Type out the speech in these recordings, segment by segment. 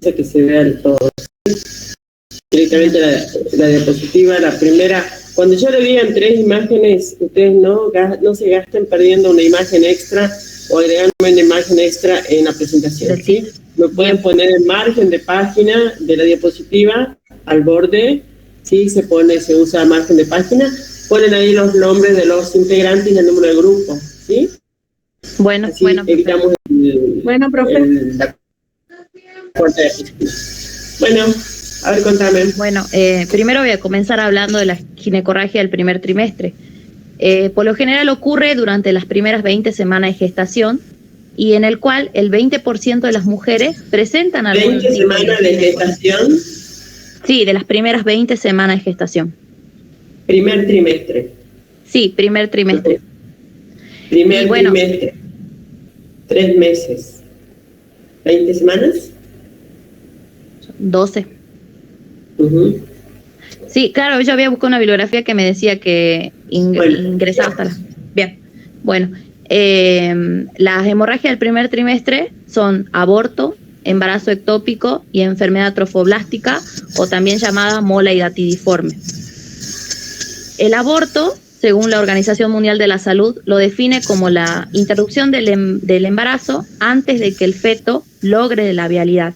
interesa que se vea el todo. Directamente la diapositiva, la primera. Cuando yo le digan 3 imágenes, ustedes no se gasten perdiendo una imagen extra o agregando una imagen extra en la presentación, ¿sí? Lo pueden poner en margen de página de la diapositiva, al borde, ¿sí? Se usa margen de página, ponen ahí los nombres de los integrantes y el número de grupo, ¿sí? Bueno, así evitamos profe. Bueno, a ver, contame. Bueno, primero voy a comenzar hablando de la ginecorragia del primer trimestre. Por lo general ocurre durante las primeras 20 semanas de gestación y en el cual el 20% de las mujeres presentan algún ¿20 semanas de gestación? Sí, de las primeras 20 semanas de gestación. ¿Primer trimestre? Sí, primer trimestre. Primer trimestre. 3 meses. ¿20 semanas? 12. Sí, claro, yo había buscado una bibliografía que me decía que ingresaba hasta las... Bien, bueno, las hemorragias del primer trimestre son aborto, embarazo ectópico y enfermedad trofoblástica, o también llamada mola hidatidiforme. El aborto, según la Organización Mundial de la Salud, lo define como la interrupción del embarazo antes de que el feto logre la viabilidad.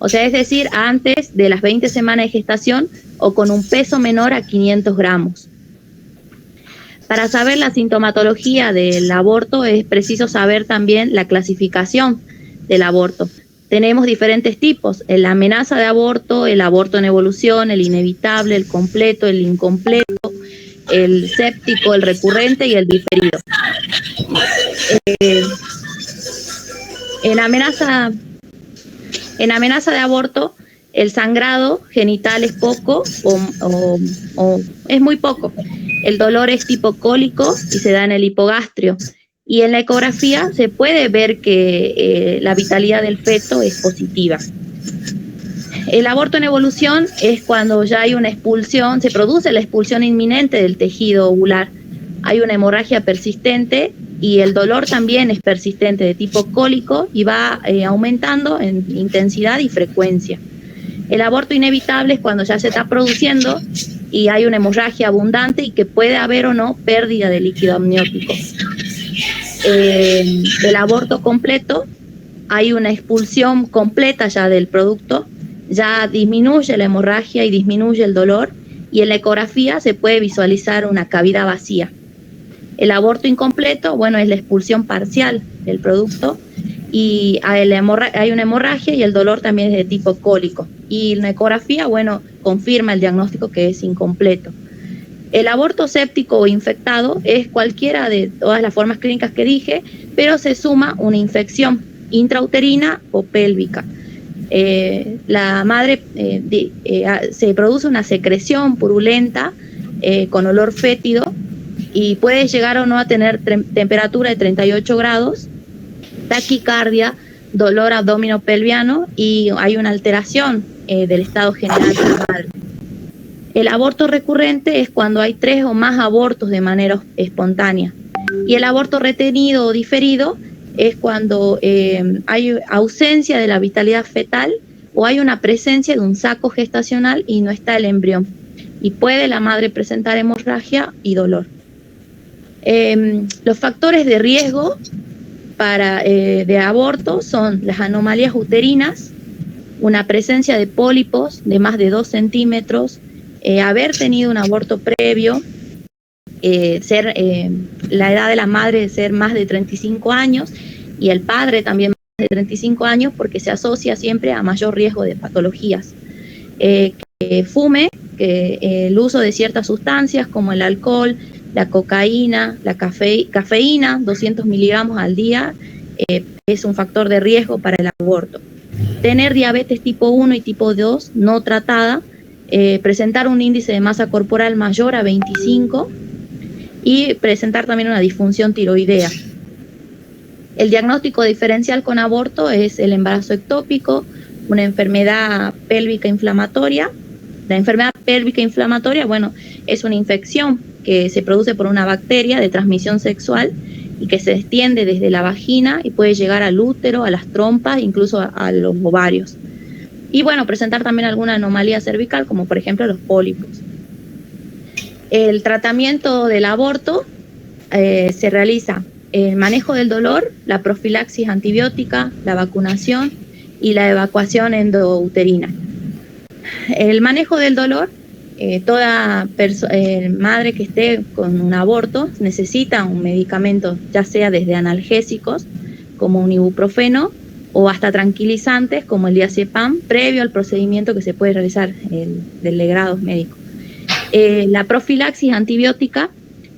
O sea, es decir, antes de las 20 semanas de gestación o con un peso menor a 500 gramos. Para saber la sintomatología del aborto es preciso saber también la clasificación del aborto. Tenemos diferentes tipos: la amenaza de aborto, el aborto en evolución, el inevitable, el completo, el incompleto, el séptico, el recurrente y el diferido. En amenaza de aborto, el sangrado genital es poco o es muy poco. El dolor es tipo cólico y se da en el hipogastrio. Y en la ecografía se puede ver que la vitalidad del feto es positiva. El aborto en evolución es cuando ya hay una expulsión, se produce la expulsión inminente del tejido ovular. Hay una hemorragia persistente y el dolor también es persistente, de tipo cólico, y va aumentando en intensidad y frecuencia. El aborto inevitable es cuando ya se está produciendo y hay una hemorragia abundante y que puede haber o no pérdida de líquido amniótico. El aborto completo, hay una expulsión completa ya del producto, ya disminuye la hemorragia y disminuye el dolor, y en la ecografía se puede visualizar una cavidad vacía. El aborto incompleto, bueno, es la expulsión parcial del producto y hay una hemorragia y el dolor también es de tipo cólico. Y la ecografía, bueno, confirma el diagnóstico que es incompleto. El aborto séptico o infectado es cualquiera de todas las formas clínicas que dije, pero se suma una infección intrauterina o pélvica. La madre se produce una secreción purulenta con olor fétido y puede llegar o no a tener temperatura de 38 grados, taquicardia, dolor abdominopelviano y hay una alteración del estado general de la madre. El aborto recurrente es cuando hay 3 o más abortos de manera espontánea. Y el aborto retenido o diferido es cuando hay ausencia de la vitalidad fetal o hay una presencia de un saco gestacional y no está el embrión. Y puede la madre presentar hemorragia y dolor. Los factores de riesgo de aborto son las anomalías uterinas, una presencia de pólipos de más de 2 centímetros, haber tenido un aborto previo, la edad de la madre ser más de 35 años y el padre también más de 35 años, porque se asocia siempre a mayor riesgo de patologías. Que fume, que el uso de ciertas sustancias como el alcohol, la cocaína, la cafeína, 200 miligramos al día, es un factor de riesgo para el aborto. Tener diabetes tipo 1 y tipo 2 no tratada, presentar un índice de masa corporal mayor a 25 y presentar también una disfunción tiroidea. El diagnóstico diferencial con aborto es el embarazo ectópico, una enfermedad pélvica inflamatoria. La enfermedad pélvica inflamatoria, bueno, es una infección que se produce por una bacteria de transmisión sexual y que se extiende desde la vagina y puede llegar al útero, a las trompas, incluso a los ovarios. Y bueno, presentar también alguna anomalía cervical, como por ejemplo los pólipos. El tratamiento del aborto se realiza el manejo del dolor, la profilaxis antibiótica, la vacunación y la evacuación endouterina. El manejo del dolor, toda madre que esté con un aborto necesita un medicamento, ya sea desde analgésicos como un ibuprofeno o hasta tranquilizantes como el diazepam, previo al procedimiento que se puede realizar del legrado médico. La profilaxis antibiótica,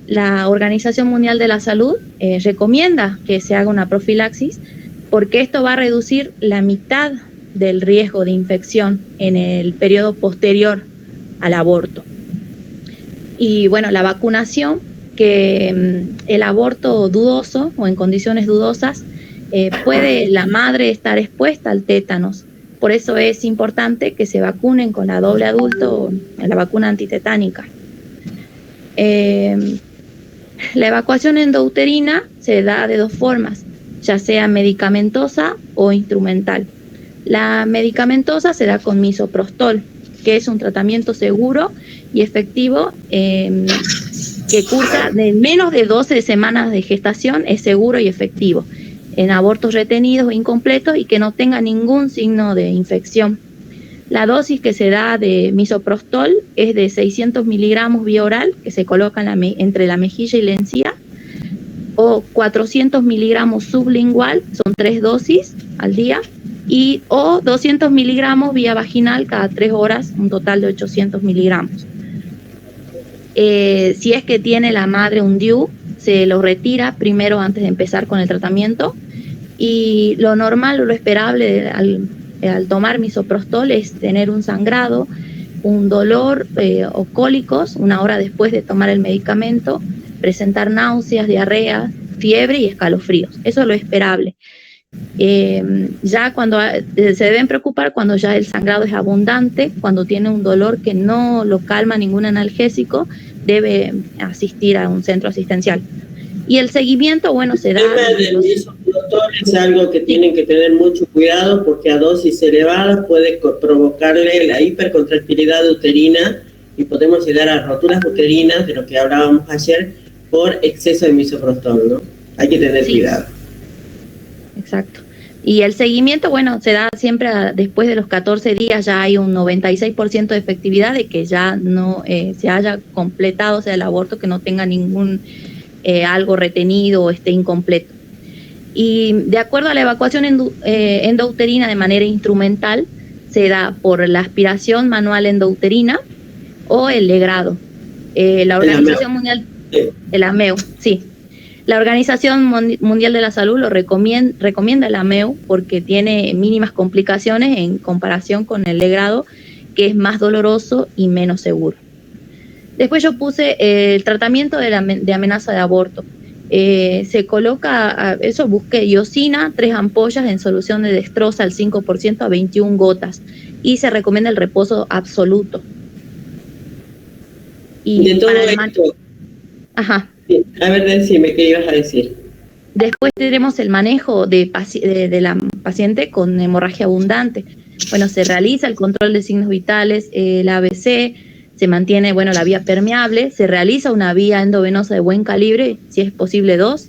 la Organización Mundial de la Salud recomienda que se haga una profilaxis porque esto va a reducir la mitad del riesgo de infección en el periodo posterior al aborto. Y bueno, la vacunación, que el aborto dudoso o en condiciones dudosas puede la madre estar expuesta al tétanos. Por eso es importante que se vacunen con la doble adulto, la vacuna antitetánica. La evacuación endouterina se da de dos formas, ya sea medicamentosa o instrumental. La medicamentosa se da con misoprostol, que es un tratamiento seguro y efectivo que cursa de menos de 12 semanas de gestación, es seguro y efectivo en abortos retenidos o incompletos y que no tenga ningún signo de infección. La dosis que se da de misoprostol es de 600 miligramos vía oral, que se coloca entre la mejilla y la encía, o 400 miligramos sublingual, son 3 dosis al día, o 200 miligramos vía vaginal cada 3 horas, un total de 800 miligramos. Si es que tiene la madre un DIU, se lo retira primero antes de empezar con el tratamiento, y lo normal o lo esperable al tomar misoprostol es tener un sangrado, un dolor o cólicos 1 hora después de tomar el medicamento, presentar náuseas, diarrea, fiebre y escalofríos. Eso es lo esperable. Ya cuando se deben preocupar cuando ya el sangrado es abundante, cuando tiene un dolor que no lo calma ningún analgésico, debe asistir a un centro asistencial. Y el seguimiento, bueno, se da... El tema del misoprostol es algo que tienen que tener mucho cuidado porque a dosis elevadas puede provocarle la hipercontractilidad uterina y podemos llegar a roturas uterinas, de lo que hablábamos ayer, por exceso de misoprostol, ¿no? Hay que tener cuidado. Exacto. Y el seguimiento, bueno, se da siempre después de los 14 días, ya hay un 96% de efectividad de que ya no se haya completado, o sea, el aborto, que no tenga ningún algo retenido o esté incompleto. Y de acuerdo a la evacuación endouterina de manera instrumental, se da por la aspiración manual endouterina o el legrado. La Organización Mundial, el AMEU, sí. La Organización Mundial de la Salud lo recomienda el AMEU porque tiene mínimas complicaciones en comparación con el legrado, que es más doloroso y menos seguro. Después yo puse el tratamiento de amenaza de aborto. Se coloca, busqué iosina, 3 ampollas en solución de dextrosa al 5% a 21 gotas. Y se recomienda el reposo absoluto. Y de todo esto. Ajá. A ver, decime qué ibas a decir. Después tenemos el manejo de la paciente con hemorragia abundante. Bueno, se realiza el control de signos vitales, el ABC, se mantiene, bueno, la vía permeable, se realiza una vía endovenosa de buen calibre, si es posible 2,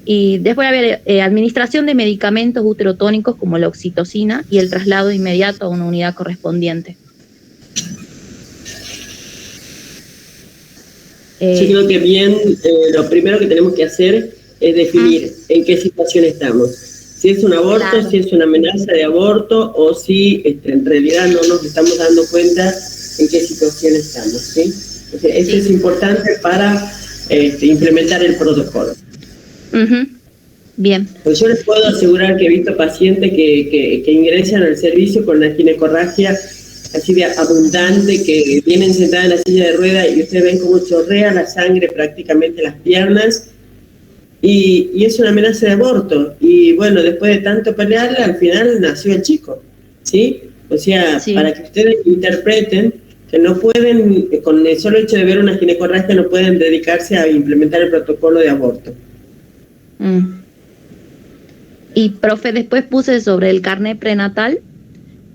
y después haber administración de medicamentos uterotónicos como la oxitocina y el traslado inmediato a una unidad correspondiente. Yo creo que bien, lo primero que tenemos que hacer es definir en qué situación estamos. Si es un aborto, claro, si es una amenaza de aborto o si en realidad no nos estamos dando cuenta en qué situación estamos, ¿sí? Entonces, eso es importante para implementar el protocolo. Bien. Pues yo les puedo asegurar que he visto pacientes que ingresan al servicio con una ginecorragia así de abundante, que vienen sentadas en la silla de ruedas y ustedes ven cómo chorrea la sangre prácticamente en las piernas, y es una amenaza de aborto. Y bueno, después de tanto pelearle, al final nació el chico, ¿sí? O sea, sí, para que ustedes interpreten que no pueden, con el solo hecho de ver una ginecorragia, no pueden dedicarse a implementar el protocolo de aborto. Y, profe, después puse sobre el carnet prenatal,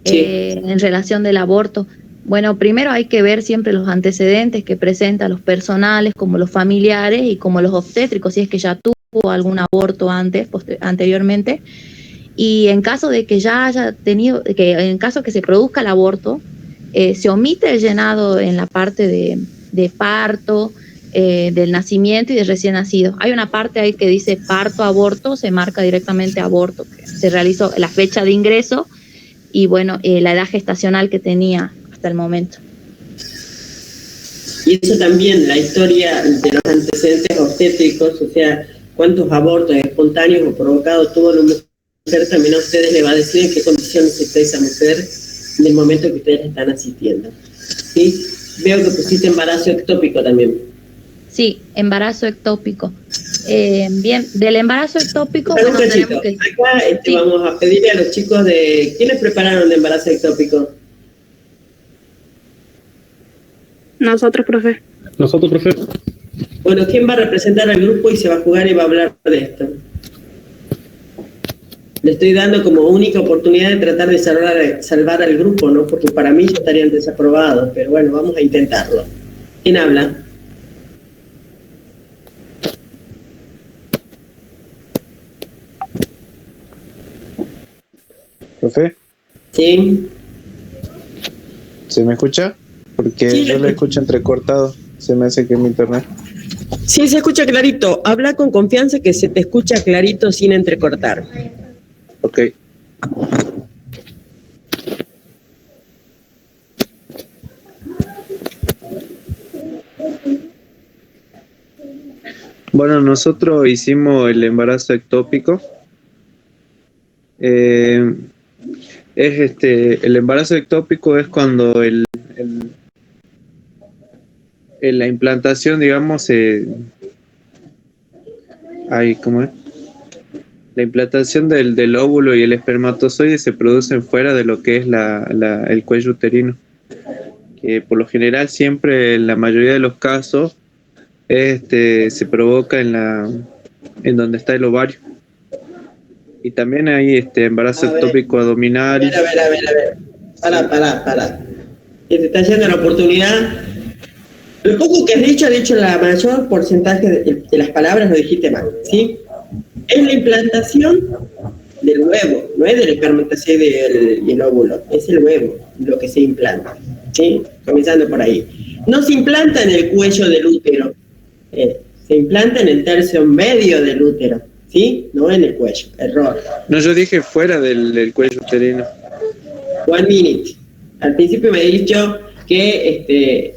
Sí. En relación del aborto. Bueno, primero hay que ver siempre los antecedentes que presentan los personales, como los familiares y como los obstétricos, si es que ya tuvo algún aborto anteriormente. Y en caso de que ya haya tenido, que en caso que se produzca el aborto, se omite el llenado en la parte de parto, del nacimiento y de recién nacido. Hay una parte ahí que dice parto, aborto, se marca directamente aborto, que se realizó la fecha de ingreso y bueno, la edad gestacional que tenía hasta el momento. Y eso también, la historia de los antecedentes obstétricos, o sea, cuántos abortos espontáneos o provocados tuvo la mujer, también a ustedes les va a decir en qué condiciones está esa mujer en el momento que ustedes están asistiendo. ¿Sí? Veo que pusiste embarazo ectópico también. Sí, embarazo ectópico. Bien, del embarazo ectópico... Bueno, tenemos que... Acá sí. Vamos a pedirle a los chicos de... ¿Quiénes prepararon de embarazo ectópico? Nosotros, profe. Nosotros, profe. Bueno, ¿quién va a representar al grupo y se va a jugar y va a hablar de esto? Le estoy dando como única oportunidad de tratar de salvar al grupo, ¿no? Porque para mí ya estarían desaprobados, pero bueno, vamos a intentarlo. ¿Quién habla? ¿Profe? Sí. ¿Se me escucha? Porque sí, yo lo escucho entrecortado. Se me hace que es mi internet. Sí, se escucha clarito. Habla con confianza que se te escucha clarito sin entrecortar. Ok. Bueno, nosotros hicimos el embarazo ectópico. El embarazo ectópico es cuando la implantación, digamos, ¿cómo es? La implantación del óvulo y el espermatozoide se producen fuera de lo que es el cuello uterino, que por lo general siempre, en la mayoría de los casos, se provoca en donde está el ovario. Y también hay embarazo ectópico abdominal. A ver. Para. Que te está yendo la oportunidad. Lo poco que has dicho la mayor porcentaje de las palabras lo dijiste mal, ¿sí? Es la implantación del huevo, no es del espermatozoide y el óvulo, es el huevo lo que se implanta, ¿sí? Comenzando por ahí. No se implanta en el cuello del útero, se implanta en el tercio medio del útero, ¿sí? No en el cuello, error. No, yo dije fuera del cuello uterino. 1 minute. Al principio me he dicho que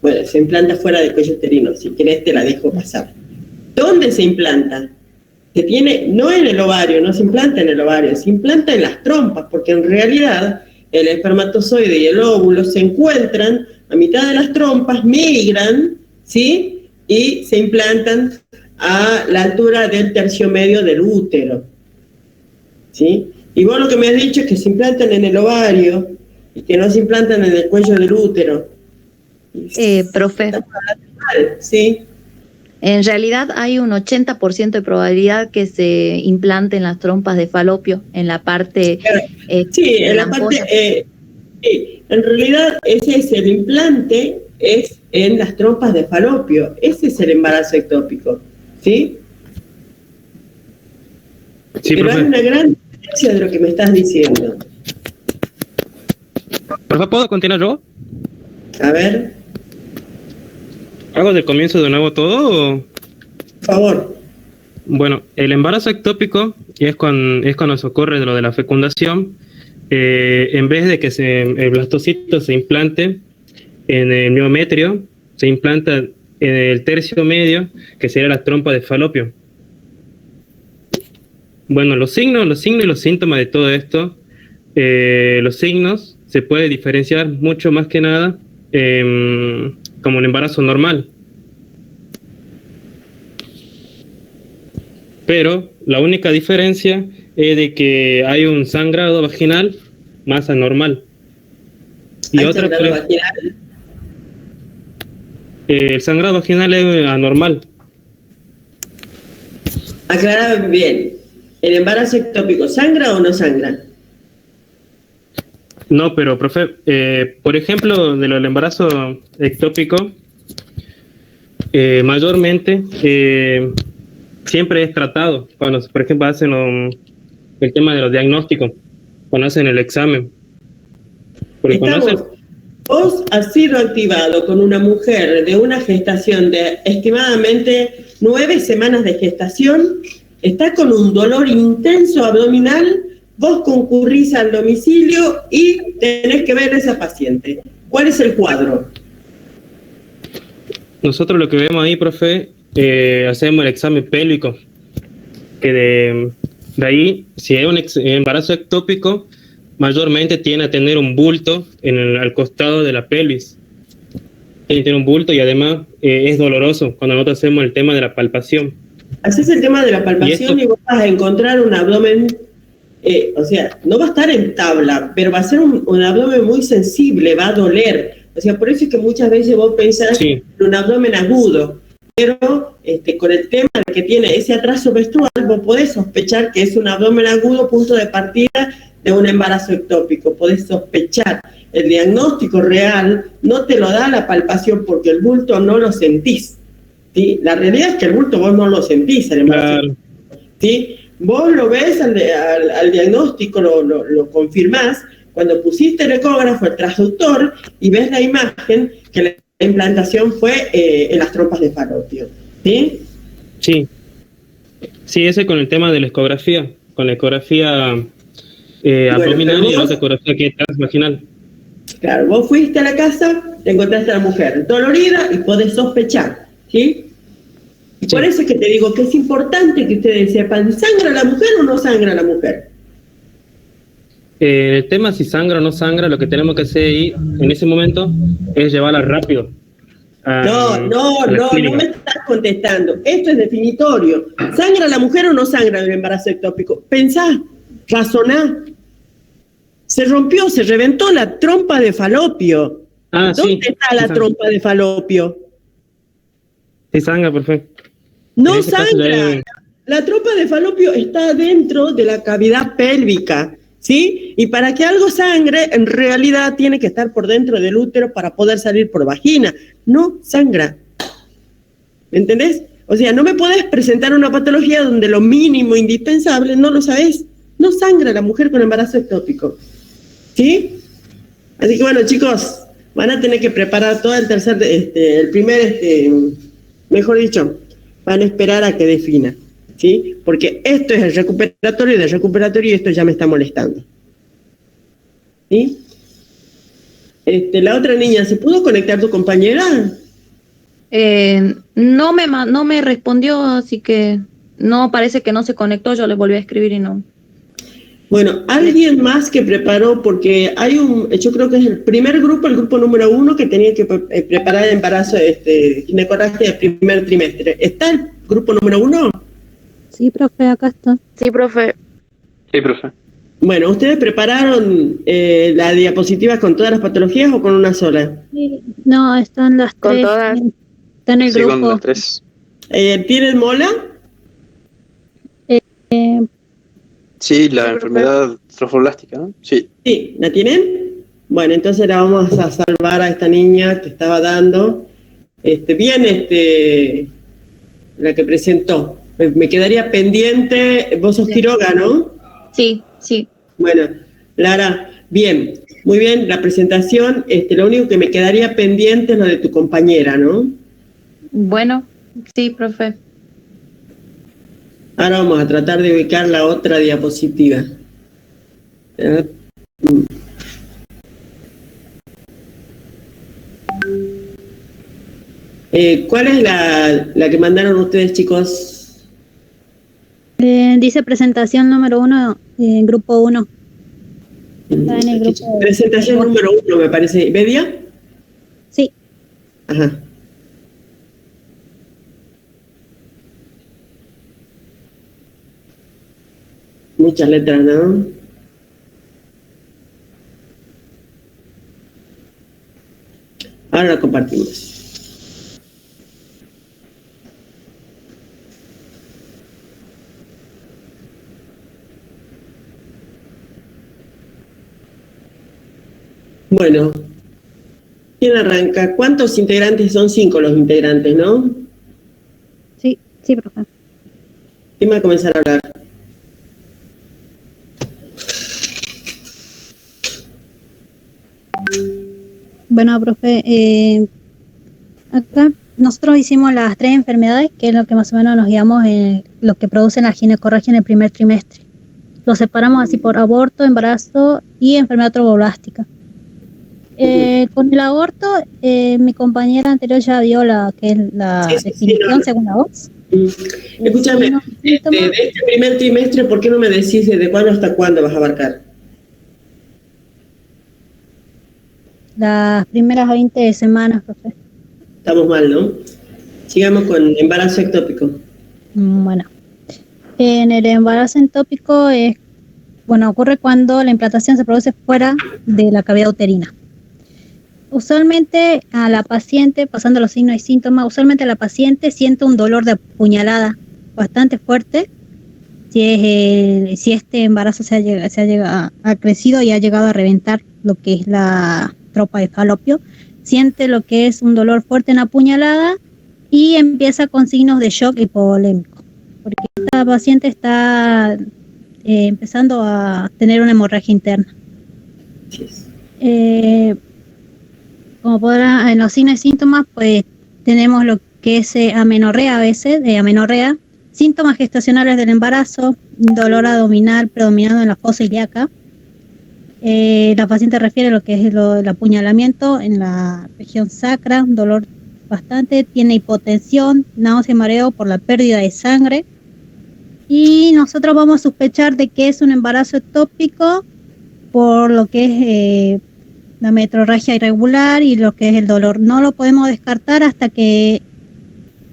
bueno, se implanta fuera del cuello uterino. Si querés te la dejo pasar. ¿Dónde se implanta? Se tiene, no en el ovario, no se implanta en el ovario, se implanta en las trompas, porque en realidad el espermatozoide y el óvulo se encuentran a mitad de las trompas, migran, ¿sí? Y se implantan a la altura del tercio medio del útero, ¿sí? Y vos lo que me has dicho es que se implantan en el ovario y que no se implantan en el cuello del útero. Profe. Sí. En realidad hay un 80% de probabilidad que se implante en las trompas de falopio, en la parte... sí, en la parte... sí, en realidad ese es el implante, es en las trompas de falopio. Ese es el embarazo ectópico, ¿sí? Sí, pero hay una gran diferencia de lo que me estás diciendo. Por favor, ¿puedo continuar yo? A ver. ¿Hago del comienzo de nuevo todo o...? Por favor. Bueno, el embarazo ectópico es cuando se ocurre de lo de la fecundación. En vez de que el blastocito se implante en el miometrio, se implanta en el tercio medio, que sería la trompa de falopio. Bueno, los signos y los síntomas de todo esto, los signos se puede diferenciar mucho más que nada como el embarazo normal. Pero la única diferencia es de que hay un sangrado vaginal más anormal. Y otra sangrado vaginal? El sangrado vaginal es anormal. Aclara bien. ¿El embarazo ectópico sangra o no sangra? No, pero profe, por ejemplo, de lo del embarazo ectópico, mayormente siempre es tratado cuando, por ejemplo, hacen el tema de los diagnósticos, cuando hacen el examen. Porque cuando Estamos. Vos has sido activado con una mujer de una gestación de estimadamente 9 semanas de gestación, está con un dolor intenso abdominal, vos concurrís al domicilio y tenés que ver a esa paciente. ¿Cuál es el cuadro? nosotros lo que vemos ahí, profe, hacemos el examen pélvico, que de ahí, si hay un embarazo ectópico, mayormente tiene a tener un bulto al costado de la pelvis. Tiene que tener un bulto y además es doloroso cuando nosotros hacemos el tema de la palpación. Haces el tema de la palpación y vos vas a encontrar un abdomen, o sea, no va a estar en tabla, pero va a ser un abdomen muy sensible, va a doler. O sea, por eso es que muchas veces vos pensás en un abdomen agudo, pero con el tema de que tiene ese atraso menstrual, vos podés sospechar que es un abdomen agudo, punto de partida de un embarazo ectópico. Podés sospechar. El diagnóstico real no te lo da la palpación porque el bulto no lo sentís. ¿Sí? La realidad es que el bulto vos no lo sentís, el embarazo. Claro. ¿Sí? Vos lo ves al diagnóstico, lo confirmás cuando pusiste el ecógrafo, el transductor, y ves la imagen que la implantación fue en las trompas de falopio. ¿Sí? Sí. Sí, ese con el tema de la ecografía, con la ecografía abdominal y la otra ecografía que es transvaginal. Claro, vos fuiste a la casa, te encontraste a la mujer dolorida y podés sospechar, ¿sí? Y por eso es que te digo que es importante que ustedes sepan, ¿sangra la mujer o no sangra la mujer? El tema si sangra o no sangra, lo que tenemos que hacer ahí, en ese momento, es llevarla rápido. No me estás contestando. Esto es definitorio. ¿Sangra la mujer o no sangra el embarazo ectópico? Pensá, razoná. Se rompió, se reventó la trompa de falopio. ¿Dónde está la trompa de falopio? Sí sangra, perfecto. No sangra. La trompa de falopio está dentro de la cavidad pélvica, ¿sí? Y para que algo sangre, en realidad tiene que estar por dentro del útero para poder salir por vagina. No sangra. ¿Me entendés? O sea, no me podés presentar una patología donde lo mínimo indispensable no lo sabés. No sangra la mujer con embarazo ectópico. ¿Sí? Así que bueno, chicos, van a tener que preparar todo mejor dicho, van a esperar a que defina, ¿sí? Porque esto es el recuperatorio del recuperatorio y esto ya me está molestando. ¿Sí? La otra niña, ¿se pudo conectar tu compañera? No me respondió, así que no, parece que no se conectó, yo le volví a escribir y no. Bueno, alguien más que preparó, porque yo creo que es el primer grupo, el grupo número 1 que tenía que preparar el embarazo, ginecología del primer trimestre. ¿Está el grupo número 1? Sí, profe, acá está. Sí, profe. Sí, profe. Bueno, ¿ustedes prepararon las diapositivas con todas las patologías o con una sola? Sí, no, están las Con tres. todas. Está en el grupo. Con las tres. ¿Tienen mola? Sí, la enfermedad trofoblástica, ¿no? Sí. Sí, ¿la tienen? Bueno, entonces la vamos a salvar a esta niña que estaba dando. La que presentó. Me quedaría pendiente, vos sos Quiroga, ¿no? Sí, sí. Bueno, Lara, bien, muy bien, la presentación, lo único que me quedaría pendiente es lo de tu compañera, ¿no? Bueno, sí, profe. Ahora vamos a tratar de ubicar la otra diapositiva. ¿Cuál es la que mandaron ustedes, chicos? Dice presentación número 1, grupo 1. Está en el grupo. Presentación número 1, me parece. ¿Bedia? Sí. Ajá. Muchas letras, ¿no? Ahora la compartimos. Bueno, ¿quién arranca? ¿Cuántos integrantes? Son 5 los integrantes, ¿no? Sí, sí, profe. ¿Quién va a comenzar a hablar? Bueno, profe, acá nosotros hicimos las 3 enfermedades, que es lo que más o menos nos guiamos en lo que producen la ginecorragia en el primer trimestre. Lo separamos así por aborto, embarazo y enfermedad tromboblástica. Con el aborto, mi compañera anterior ya dio la que es la definición no. según la OMS. Escúchame, de este primer trimestre, ¿por qué no me decís desde cuándo hasta cuándo vas a abarcar? Las primeras 20 semanas, profe. Estamos mal, ¿no? Sigamos con embarazo ectópico. Bueno, en el embarazo ectópico ocurre cuando la implantación se produce fuera de la cavidad uterina. Usualmente a la paciente, pasando los signos y síntomas, usualmente la paciente siente un dolor de apuñalada bastante fuerte. Si este embarazo ha crecido y ha llegado a reventar lo que es la tropa de falopio, siente lo que es un dolor fuerte en la apuñalada y empieza con signos de shock hipovolémico, porque esta paciente está empezando a tener una hemorragia interna. Como podrá, en los signos y síntomas, pues tenemos lo que es amenorrea a veces, amenorrea, síntomas gestacionales del embarazo, dolor abdominal predominando en la fosa ilíaca. La paciente refiere lo que es el apuñalamiento en la región sacra, un dolor bastante, tiene hipotensión, náusea y mareo por la pérdida de sangre. Y nosotros vamos a sospechar de que es un embarazo ectópico por lo que es la metrorragia irregular y lo que es el dolor. No lo podemos descartar hasta que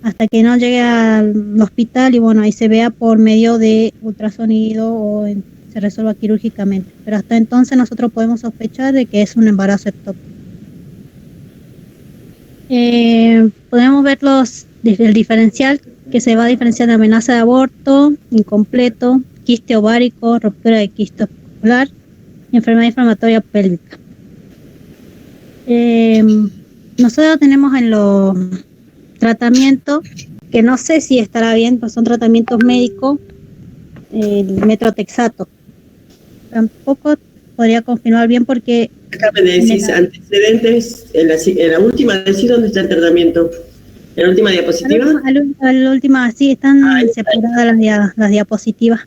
no llegue al hospital y bueno, ahí se vea por medio de ultrasonido o se resuelva quirúrgicamente. Pero hasta entonces nosotros podemos sospechar de que es un embarazo ectópico. Podemos ver el diferencial, que se va a diferenciar de amenaza de aborto, incompleto, quiste ovárico, ruptura de quiste ovular y enfermedad inflamatoria pélvica. Nosotros tenemos en los tratamientos, que no sé si estará bien, pues son tratamientos médicos, el metrotexato. Tampoco podría confirmar bien porque... Acá me decís antecedentes, en la última, decís dónde está el tratamiento. ¿En la última diapositiva? A la última, sí, están separadas las diapositivas.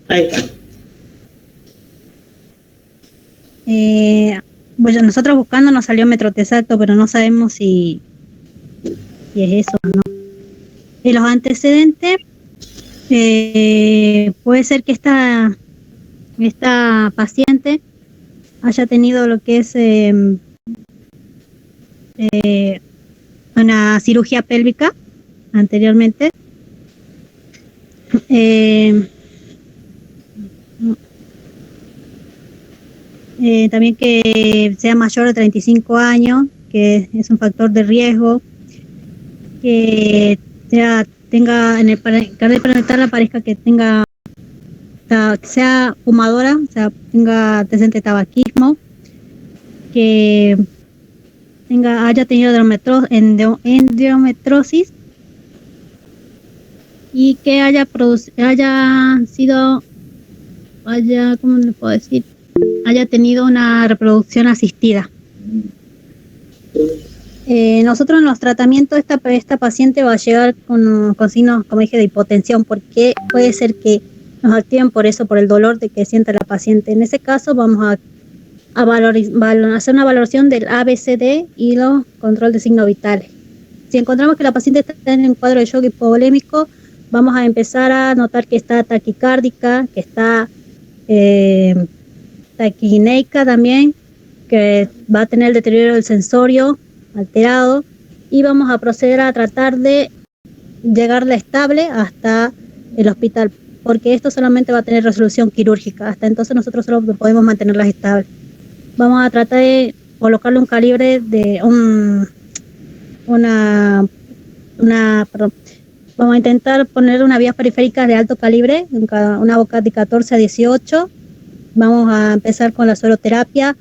Ahí está. Bueno, nosotros buscando nos salió metrotexato, pero no sabemos si es eso o no. Y los antecedentes, puede ser que esta paciente haya tenido lo que es una cirugía pélvica anteriormente. También que sea mayor de 35 años, que es un factor de riesgo, que tenga en el carnet prenatal aparezca que sea fumadora, o sea, tenga antecedente de tabaquismo, que haya tenido endometriosis y que ¿cómo le puedo decir? Haya tenido una reproducción asistida. Nosotros en los tratamientos esta paciente va a llegar con signos, como dije, de hipotensión, porque puede ser que nos activen por el dolor de que siente la paciente. En ese caso vamos a hacer una valoración del ABCD y los control de signos vitales. Si encontramos que la paciente está en un cuadro de shock hipovolémico, vamos a empezar a notar que está taquicárdica, que está taquinéica también, que va a tener el deterioro del sensorio alterado, y vamos a proceder a tratar de llegarla estable hasta el hospital, porque esto solamente va a tener resolución quirúrgica. Hasta entonces nosotros solo podemos mantenerlas estables. Vamos a tratar de colocarle un calibre de vamos a intentar poner una vía periférica de alto calibre, una boca de 14 a 18. Vamos a empezar con la sueroterapia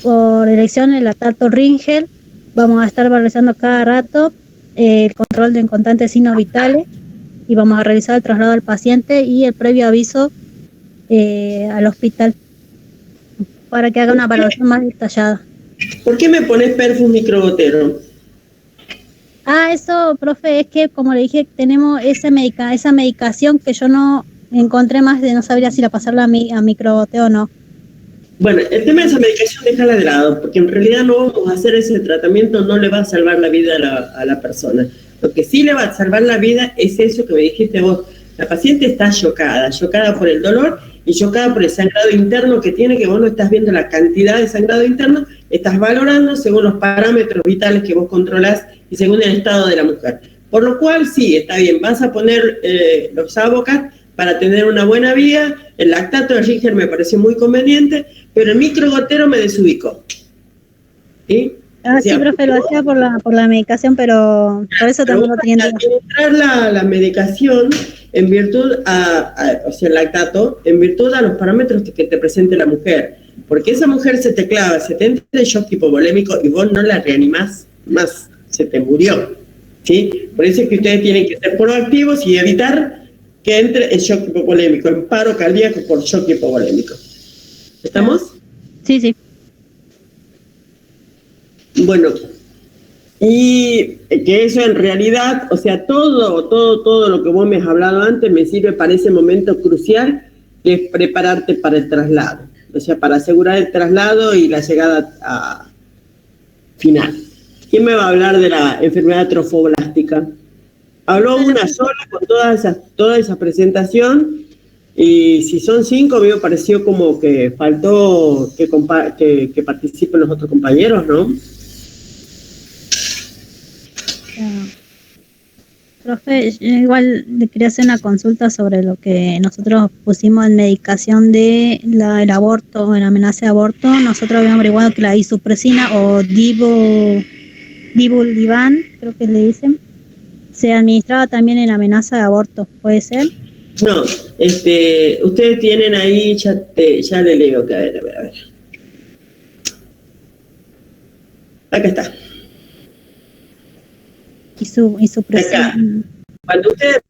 por elección el lactato Ringel. Vamos a estar realizando cada rato el control de constantes signos vitales y vamos a realizar el traslado al paciente y el previo aviso al hospital para que haga una evaluación más detallada. ¿Por qué me pones perfum microgotero? Eso, profe, es que como le dije, tenemos esa medicación que yo no encontré más, no sabría si la pasarla a microgoteo o no. Bueno, el tema de esa medicación déjala de lado, porque en realidad no vamos a hacer ese tratamiento, no le va a salvar la vida a la persona. Lo que sí le va a salvar la vida es eso que me dijiste vos. La paciente está chocada por el dolor y chocada por el sangrado interno que tiene, que vos no estás viendo la cantidad de sangrado interno, estás valorando según los parámetros vitales que vos controlás y según el estado de la mujer. Por lo cual, sí, está bien, vas a poner los Avocat para tener una buena vida. El lactato de Ringel me pareció muy conveniente, pero el microgotero me desubicó. ¿Sí? Sí, profe, lo hacía por la medicación, pero por eso también lo tenía. Administrar la medicación en virtud o sea, el lactato, en virtud a los parámetros que te presente la mujer. Porque esa mujer se te clava, se te entra el shock hipovolémico y vos no la reanimás más, se te murió. ¿Sí? Por eso es que ustedes tienen que ser proactivos y evitar que entre el shock hipovolémico, en paro cardíaco por shock hipovolémico. ¿Estamos? Sí, sí. Bueno, y que eso en realidad, o sea, todo lo que vos me has hablado antes me sirve para ese momento crucial que es prepararte para el traslado, o sea, para asegurar el traslado y la llegada final. ¿Quién me va a hablar de la enfermedad trofoblástica? Habló una sola con toda esa presentación, y si son 5, a mí me pareció como que faltó que participen los otros compañeros, ¿no? Profe, yo igual le quería hacer una consulta sobre lo que nosotros pusimos en medicación de el aborto, en amenaza de aborto. Nosotros habíamos averiguado que la isupresina o Dibuldivan, creo que le dicen, se administraba también en amenaza de aborto, ¿puede ser? No, ustedes tienen ahí, ya le leo, que a ver. Acá está. Y su Acá. Cuando ustedes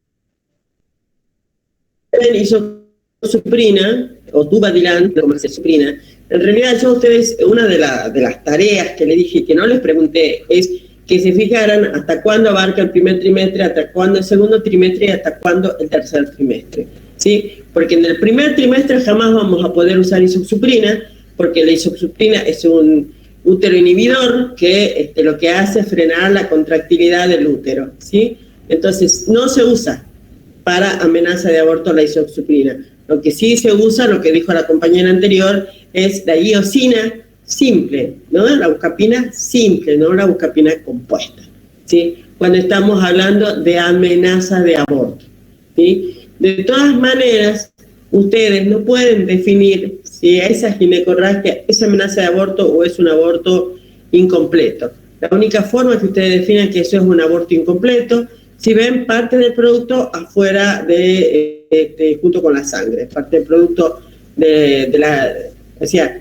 tienen isosuprina o tubadilan, como se suprina, en realidad yo a ustedes, una de las tareas que le dije que no les pregunté es que se fijaran hasta cuándo abarca el primer trimestre, hasta cuándo el segundo trimestre y hasta cuándo el tercer trimestre, ¿sí? Porque en el primer trimestre jamás vamos a poder usar isosuprina, porque la isosuprina es un útero inhibidor que lo que hace es frenar la contractilidad del útero, ¿sí? Entonces, no se usa para amenaza de aborto la isosuprina. Lo que sí se usa, lo que dijo la compañera anterior, es la iosina simple, ¿no? La buscapina simple, no la buscapina compuesta, ¿sí? Cuando estamos hablando de amenaza de aborto, ¿sí? De todas maneras, ustedes no pueden definir si esa ginecorragia es amenaza de aborto o es un aborto incompleto. La única forma que ustedes definan que eso es un aborto incompleto, si ven parte del producto afuera junto con la sangre, parte del producto o sea,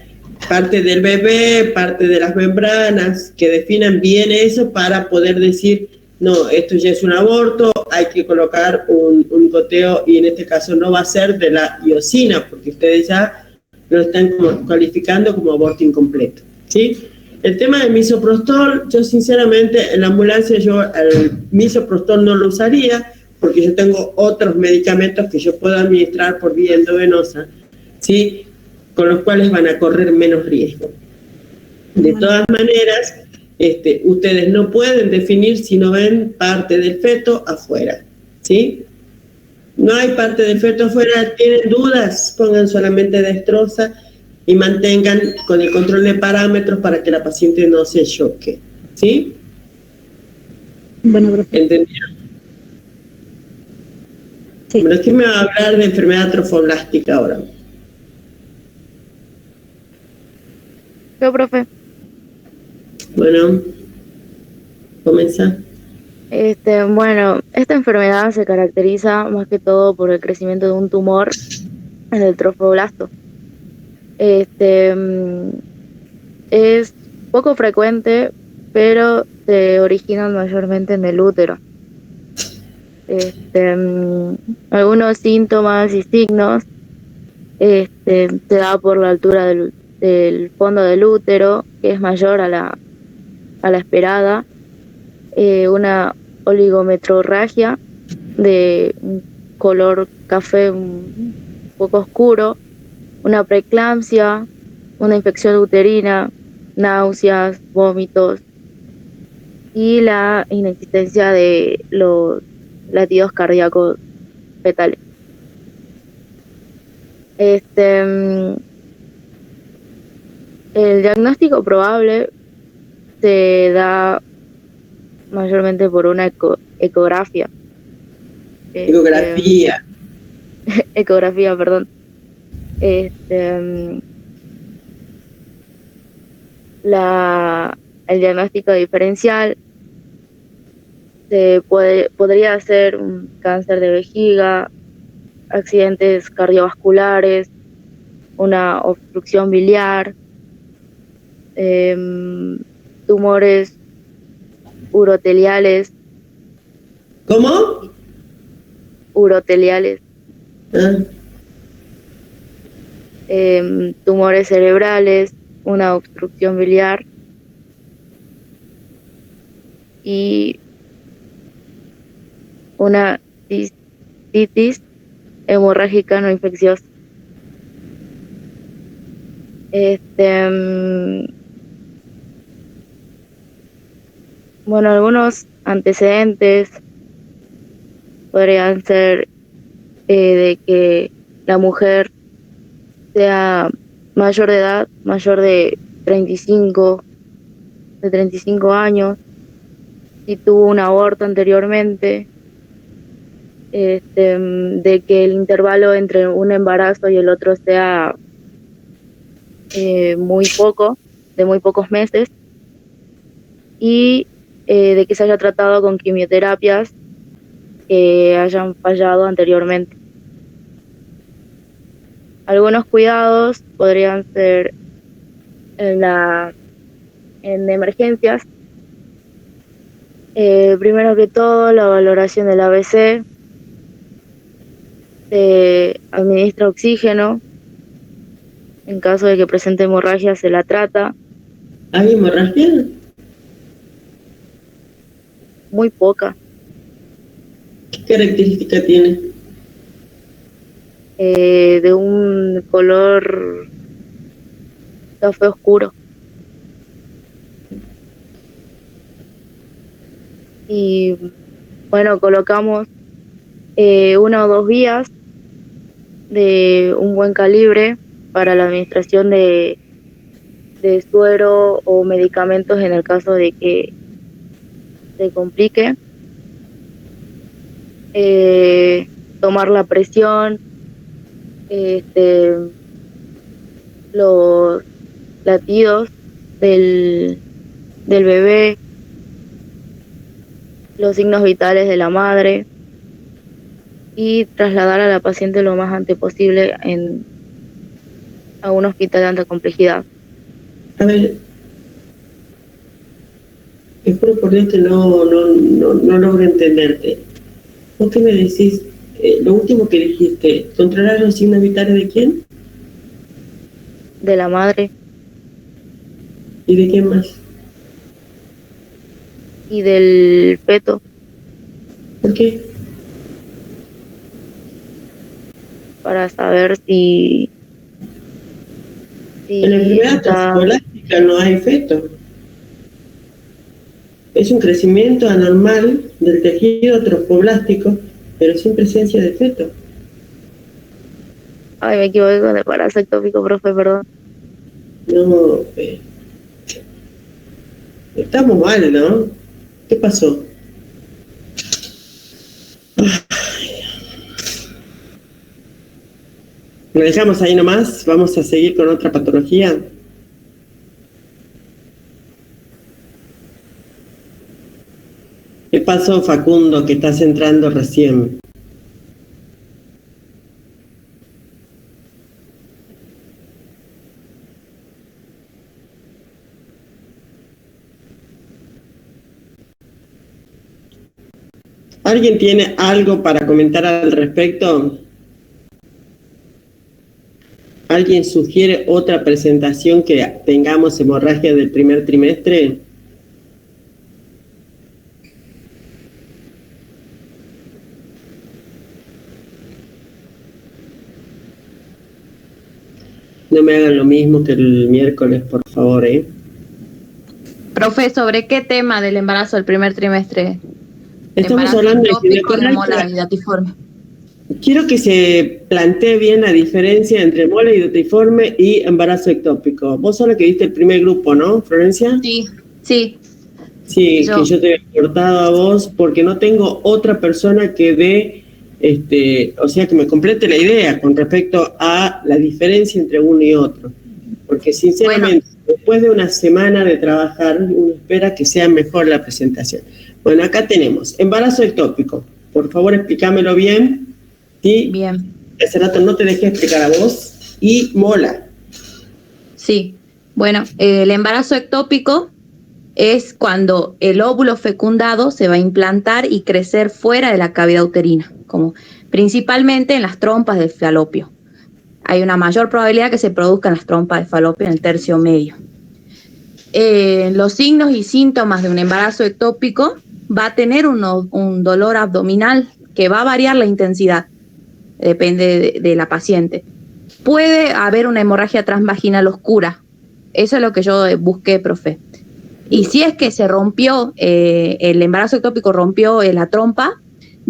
parte del bebé, parte de las membranas, que definan bien eso para poder decir, no, esto ya es un aborto, hay que colocar un goteo, y en este caso no va a ser de la iosina, porque ustedes ya lo están calificando como aborto incompleto, ¿sí? El tema del misoprostol, yo sinceramente en la ambulancia el misoprostol no lo usaría, porque yo tengo otros medicamentos que yo puedo administrar por vía endovenosa, ¿sí? Con los cuales van a correr menos riesgo. De todas maneras, ustedes no pueden definir si no ven parte del feto afuera, ¿sí? No hay parte del feto afuera, tienen dudas, pongan solamente destroza y mantengan con el control de parámetros para que la paciente no se choque, ¿sí? Bueno, profe. ¿Entendieron? Sí. Bueno, ¿quién me va a hablar de enfermedad trofoblástica ahora? Yo, profe. Bueno, comienza. Bueno, esta enfermedad se caracteriza más que todo por el crecimiento de un tumor en el trofoblasto. es poco frecuente, pero se originan mayormente en el útero. Algunos síntomas y signos se da por la altura del fondo del útero, que es mayor a la esperada, una oligometrorragia de un color café un poco oscuro, una preeclampsia, una infección uterina, náuseas, vómitos y la inexistencia de los latidos cardíacos fetales. El diagnóstico probable se da mayormente por una ecografía. Ecografía. Ecografía, perdón. El diagnóstico diferencial podría ser un cáncer de vejiga, accidentes cardiovasculares, una obstrucción biliar, tumores uroteliales. ¿Cómo? Uroteliales. Tumores cerebrales, una obstrucción biliar y una cistitis hemorrágica no infecciosa. Bueno, algunos antecedentes podrían ser de que la mujer sea mayor de edad, mayor de 35 años, si tuvo un aborto anteriormente, de que el intervalo entre un embarazo y el otro sea muy poco, de muy pocos meses, y de que se haya tratado con quimioterapias que hayan fallado anteriormente. Algunos cuidados podrían ser en emergencias. Primero que todo, la valoración del ABC, se administra oxígeno, en caso de que presente hemorragia se la trata. ¿Hay hemorragia? Muy poca. ¿Qué característica tiene? De un color café oscuro. Y bueno, colocamos 1 o 2 vías de un buen calibre para la administración de suero o medicamentos en el caso de que se complique. Tomar la presión, los latidos del bebé, los signos vitales de la madre y trasladar a la paciente lo más antes posible a un hospital de alta complejidad. A ver, espero por Dios que no logro entenderte. ¿Vos qué me decís? Lo último que dijiste, ¿controlar los signos vitales de quién? De la madre. ¿Y de quién más? Y del feto. ¿Por qué? Para saber si en la enfermedad trofoblastica no hay feto. Es un crecimiento anormal del tejido trofoblástico, pero sin presencia de feto. Ay, me equivoqué con el parasectópico, profe, perdón. No, estamos mal, ¿no? ¿Qué pasó? ¿Lo dejamos ahí nomás? ¿Vamos a seguir con otra patología? ¿Qué pasó, Facundo, que estás entrando recién? ¿Alguien tiene algo para comentar al respecto? ¿Alguien sugiere otra presentación que tengamos hemorragia del primer trimestre? No me hagan lo mismo que el miércoles, por favor, ¿eh? Profe, ¿sobre qué tema del embarazo del primer trimestre? Estamos Embarazo hablando ectópico, de mola y datiforme. Quiero que se plantee bien la diferencia entre mola y datiforme y embarazo ectópico. Vos sos la que viste el primer grupo, ¿no, Florencia? Sí, sí. Sí, que yo te he cortado a vos porque no tengo otra persona que dé, o sea, que me complete la idea con respecto a la diferencia entre uno y otro. Porque sinceramente, después de una semana de trabajar, uno espera que sea mejor la presentación. Bueno, acá tenemos embarazo ectópico. Por favor, explícamelo bien. ¿Sí? Bien. Hace rato no te dejé explicar a vos. Y mola. Sí. Bueno, el embarazo ectópico es cuando el óvulo fecundado se va a implantar y crecer fuera de la cavidad uterina, como principalmente en las trompas del falopio. Hay una mayor probabilidad que se produzca en las trompas de falopio en el tercio medio. Los signos y síntomas de un embarazo ectópico va a tener un dolor abdominal que va a variar la intensidad, depende de la paciente. Puede haber una hemorragia transvaginal oscura, eso es lo que yo busqué, profe. Y si es que se rompió, el embarazo ectópico rompió la trompa,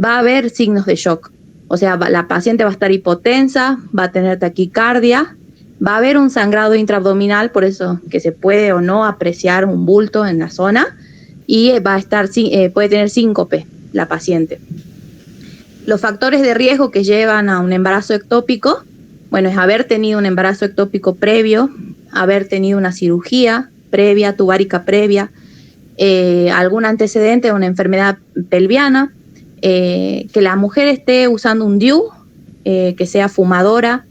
va a haber signos de shock. O sea, la paciente va a estar hipotensa, va a tener taquicardia, va a haber un sangrado intraabdominal, por eso que se puede o no apreciar un bulto en la zona, y va a estar, puede tener síncope la paciente. Los factores de riesgo que llevan a un embarazo ectópico, bueno, es haber tenido un embarazo ectópico previo, haber tenido una cirugía previa, tubárica previa, algún antecedente de una enfermedad pelviana, que la mujer esté usando un DIU, que sea fumadora,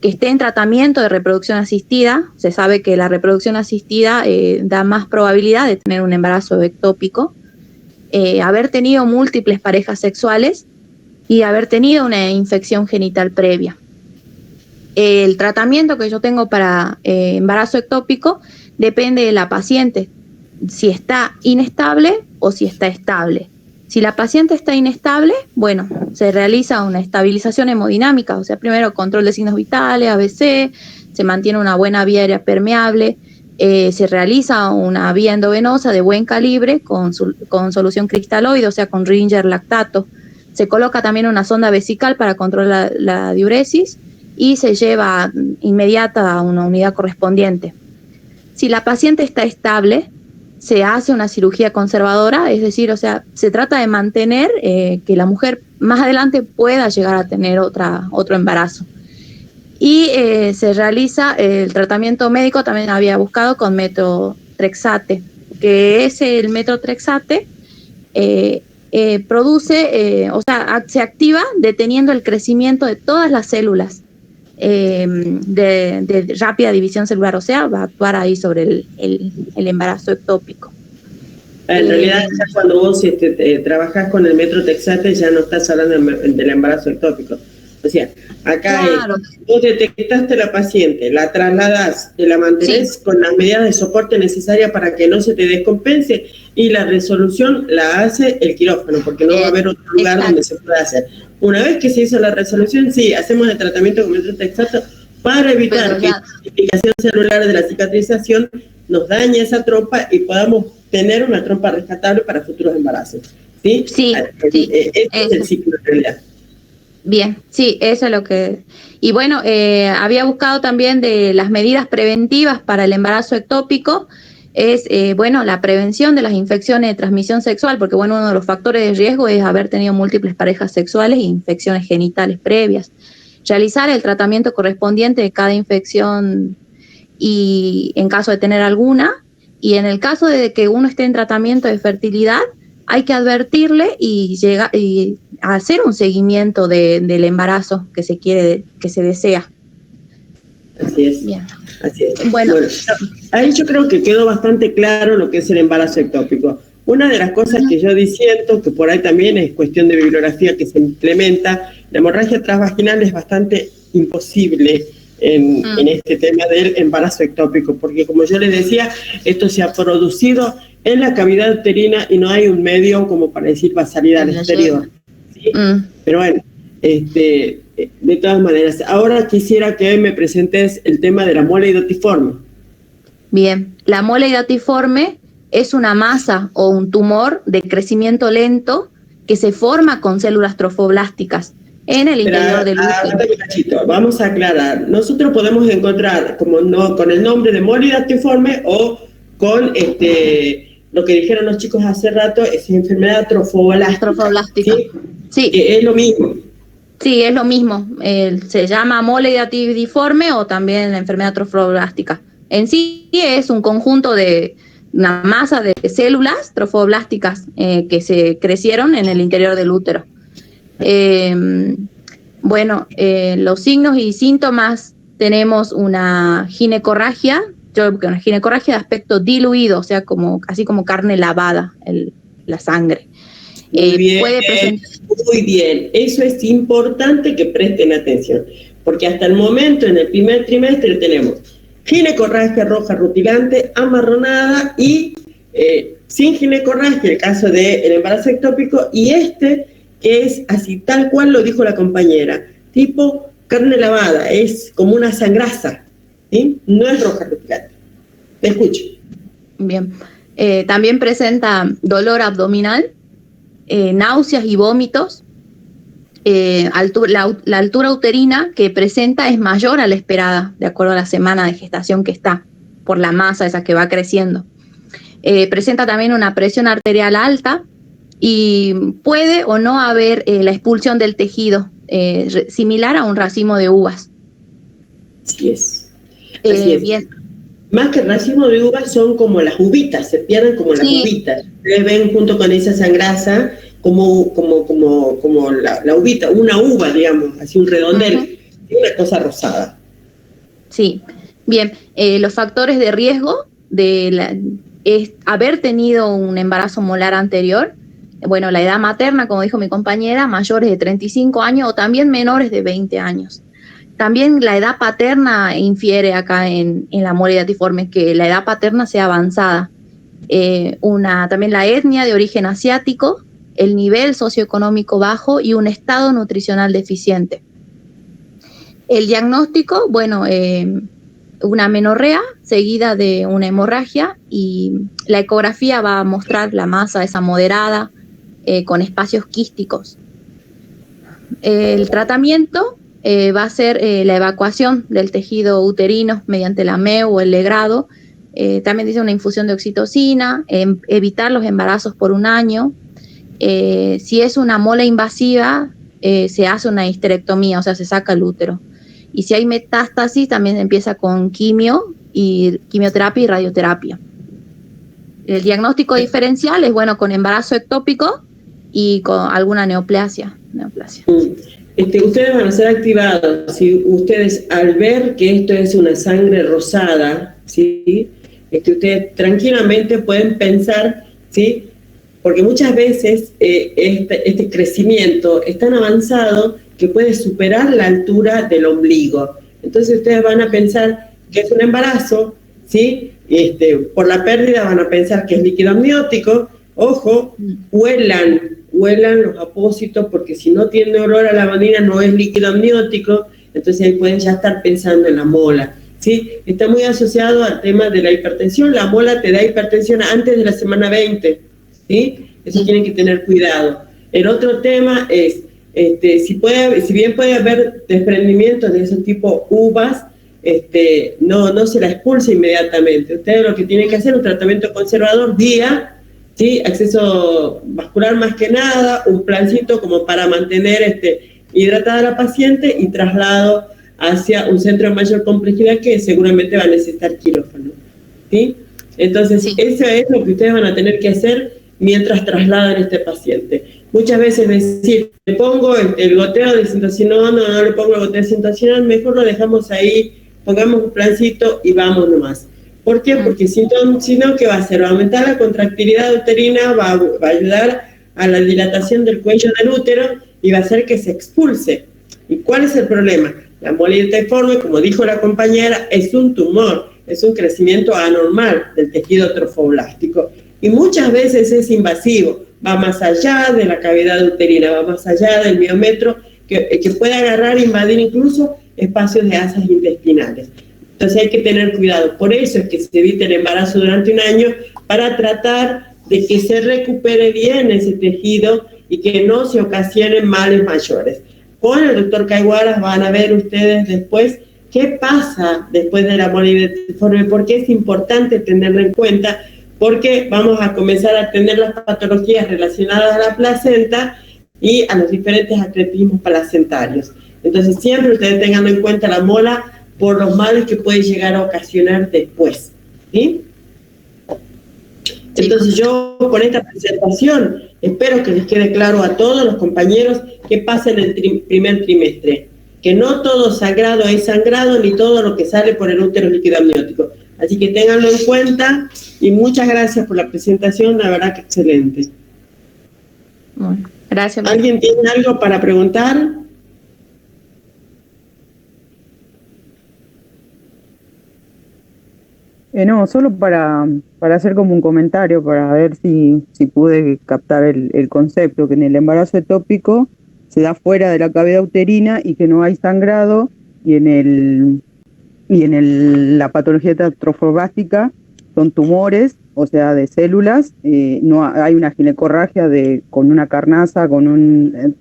que esté en tratamiento de reproducción asistida. Se sabe que la reproducción asistida da más probabilidad de tener un embarazo ectópico, haber tenido múltiples parejas sexuales y haber tenido una infección genital previa. El tratamiento que yo tengo para embarazo ectópico depende de la paciente, si está inestable o si está estable. Si la paciente está inestable, bueno, se realiza una estabilización hemodinámica, o sea, primero control de signos vitales, ABC, se mantiene una buena vía aérea permeable, se realiza una vía endovenosa de buen calibre con solución cristaloide, o sea, con Ringer lactato. Se coloca también una sonda vesical para controlar la diuresis y se lleva inmediata a una unidad correspondiente. Si la paciente está estable, se hace una cirugía conservadora, es decir, o sea, se trata de mantener que la mujer más adelante pueda llegar a tener otro embarazo. Y se realiza el tratamiento médico, también había buscado con metotrexate, que es el metotrexate, produce, o sea, se activa deteniendo el crecimiento de todas las células de rápida división celular, o sea, va a actuar ahí sobre el embarazo ectópico. En realidad, ya cuando vos trabajás con el metotrexate, ya no estás hablando del embarazo ectópico. O sea, acá claro. Vos detectaste la paciente, la trasladás, la mantenés con las medidas de soporte necesarias para que no se te descompense, y la resolución la hace el quirófano, porque no va a haber otro lugar donde se pueda hacer. Una vez que se hizo la resolución, sí, hacemos el tratamiento con metotrexato para evitar que la modificación celular de la cicatrización nos dañe esa trompa y podamos tener una trompa rescatable para futuros embarazos. ¿Sí? Sí. Este es el ciclo en realidad. Bien, sí, eso es lo que... Y bueno, había buscado también de las medidas preventivas para el embarazo ectópico, es, bueno, la prevención de las infecciones de transmisión sexual, porque bueno, uno de los factores de riesgo es haber tenido múltiples parejas sexuales e infecciones genitales previas. Realizar el tratamiento correspondiente de cada infección y en caso de tener alguna, y en el caso de que uno esté en tratamiento de fertilidad, hay que advertirle y hacer un seguimiento del embarazo que se quiere, que se desea. Así es. Bien. Así es. Bueno, ahí yo creo que quedó bastante claro lo que es el embarazo ectópico. Una de las cosas que yo disiento, que por ahí también es cuestión de bibliografía que se implementa, la hemorragia transvaginal es bastante imposible en este tema del embarazo ectópico, porque como yo les decía, esto se ha producido en la cavidad uterina y no hay un medio como para decir va a salir al exterior. ¿Sí? Pero bueno, de todas maneras, ahora quisiera que me presentes el tema de la mole hidatiforme. Bien, la mole hidatiforme es una masa o un tumor de crecimiento lento que se forma con células trofoblásticas en el interior del útero. Vamos a aclarar. Nosotros podemos encontrar con el nombre de mole hidatiforme o con lo que dijeron los chicos hace rato, es enfermedad trofoblástica. Sí. Que es lo mismo. Sí, es lo mismo. Se llama mole hidatiforme o también la enfermedad trofoblástica. En sí es un conjunto de una masa de células trofoblásticas que se crecieron en el interior del útero. Los signos y síntomas, tenemos una ginecorragia, una ginecorragia de aspecto diluido, o sea, así como carne lavada, la sangre. Muy bien, eso es importante que presten atención, porque hasta el momento, en el primer trimestre, tenemos ginecorragia roja rutilante, amarronada y sin ginecorragia, el caso del embarazo ectópico, y que es así, tal cual lo dijo la compañera, tipo carne lavada, es como una sangrasa, ¿sí? No es roja rutilante. Te escucho. Bien. También presenta dolor abdominal, náuseas y vómitos. La altura uterina que presenta es mayor a la esperada, de acuerdo a la semana de gestación que está, por la masa esa que va creciendo. Presenta también una presión arterial alta y puede o no haber la expulsión del tejido, similar a un racimo de uvas. Así es. Así es. Bien. Más que racimo de uvas son como las uvitas, se pierden como las uvitas. Ustedes ven junto con esa sangrasa como la uvita, una uva, digamos, así un redondel, y una cosa rosada. Sí, bien. Los factores de riesgo es haber tenido un embarazo molar anterior, la edad materna, como dijo mi compañera, mayores de 35 años o también menores de 20 años. También la edad paterna infiere acá en la mole hidatiforme, que la edad paterna sea avanzada. También la etnia de origen asiático, el nivel socioeconómico bajo y un estado nutricional deficiente. El diagnóstico, una menorrea seguida de una hemorragia, y la ecografía va a mostrar la masa esa moderada con espacios quísticos. El tratamiento va a ser la evacuación del tejido uterino mediante la MEU o el legrado. También dice una infusión de oxitocina, evitar los embarazos por 1 año. Si es una mole invasiva, se hace una histerectomía, o sea, se saca el útero. Y si hay metástasis, también empieza con quimioterapia y radioterapia. El diagnóstico diferencial es, con embarazo ectópico y con alguna neoplasia. Ustedes van a ser activados si ustedes, al ver que esto es una sangre rosada, ¿sí? Ustedes tranquilamente pueden pensar, ¿sí? Porque muchas veces este crecimiento es tan avanzado que puede superar la altura del ombligo. Entonces ustedes van a pensar que es un embarazo, ¿sí? Por la pérdida van a pensar que es líquido amniótico. Ojo, huelan los apósitos, porque si no tiene olor a lavandina no es líquido amniótico, entonces ahí pueden ya estar pensando en la mola, ¿sí? Está muy asociado al tema de la hipertensión. La mola te da hipertensión antes de la semana 20, ¿sí? Eso tienen que tener cuidado. El otro tema es, si bien puede haber desprendimientos de ese tipo uvas, no se la expulsa inmediatamente. Ustedes lo que tienen que hacer es un tratamiento conservador vía, ¿sí? Acceso vascular más que nada, un plancito como para mantener hidratada a la paciente y traslado hacia un centro de mayor complejidad que seguramente va a necesitar quirófano, ¿sí? Entonces, eso es lo que ustedes van a tener que hacer mientras trasladan a este paciente. Muchas veces decir, le pongo el goteo de cintocinol, no le pongo el goteo de cintocinol, mejor lo dejamos ahí, pongamos un plancito y vamos nomás. ¿Por qué? Porque si no, ¿qué va a hacer? Va a aumentar la contractilidad uterina, va a ayudar a la dilatación del cuello del útero y va a hacer que se expulse. ¿Y cuál es el problema? La molidectiforme, como dijo la compañera, es un tumor, es un crecimiento anormal del tejido trofoblástico y muchas veces es invasivo, va más allá de la cavidad uterina, va más allá del miometro, que puede agarrar e invadir incluso espacios de asas intestinales. Entonces hay que tener cuidado. Por eso es que se evita el embarazo durante un año, para tratar de que se recupere bien ese tejido y que no se ocasionen males mayores. Con el doctor Caiguaras van a ver ustedes después qué pasa después de la molidectiforme, porque es importante tenerlo en cuenta, porque vamos a comenzar a tener las patologías relacionadas a la placenta y a los diferentes atletismos placentarios. Entonces siempre ustedes tengan en cuenta la mola por los males que puede llegar a ocasionar después, ¿sí? Entonces yo con esta presentación espero que les quede claro a todos los compañeros qué pasa en el primer trimestre, que no todo sangrado es sangrado, ni todo lo que sale por el útero es líquido amniótico. Así que ténganlo en cuenta y muchas gracias por la presentación, la verdad que excelente. Bueno, gracias. ¿Alguien tiene algo para preguntar? No, solo para hacer como un comentario, para ver si pude captar el concepto, que en el embarazo ectópico se da fuera de la cavidad uterina y que no hay sangrado, y en la patología trofobástica son tumores, o sea, de células, no hay una ginecorragia con una carnaza,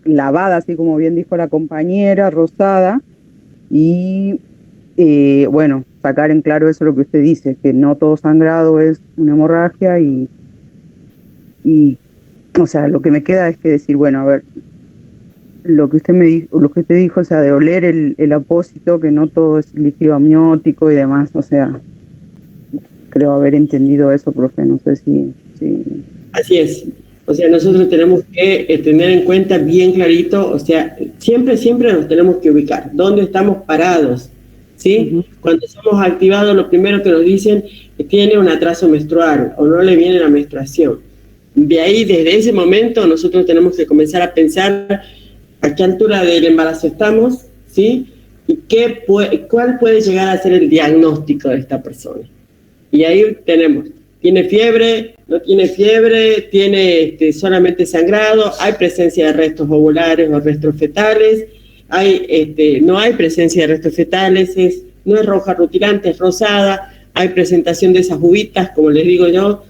lavada, así como bien dijo la compañera, rosada, y bueno, sacar en claro eso lo que usted dice, que no todo sangrado es una hemorragia y o sea, lo que me queda es que decir, bueno, a ver, lo que usted dijo, o sea, de oler el apósito, que no todo es líquido amniótico y demás, o sea, creo haber entendido eso, profe, no sé si... Así es. O sea, nosotros tenemos que tener en cuenta bien clarito, o sea, siempre nos tenemos que ubicar, dónde estamos parados, ¿sí? Uh-huh. Cuando somos activados, lo primero que nos dicen es que tiene un atraso menstrual o no le viene la menstruación. De ahí, desde ese momento, nosotros tenemos que comenzar a pensar a qué altura del embarazo estamos, ¿sí? Y cuál puede llegar a ser el diagnóstico de esta persona. Y ahí tenemos, ¿tiene fiebre? ¿No tiene fiebre? ¿Tiene solamente sangrado? ¿Hay presencia de restos ovulares o restos fetales? No hay presencia de restos fetales, no es roja rutilante, es rosada, hay presentación de esas uvitas, como les digo yo,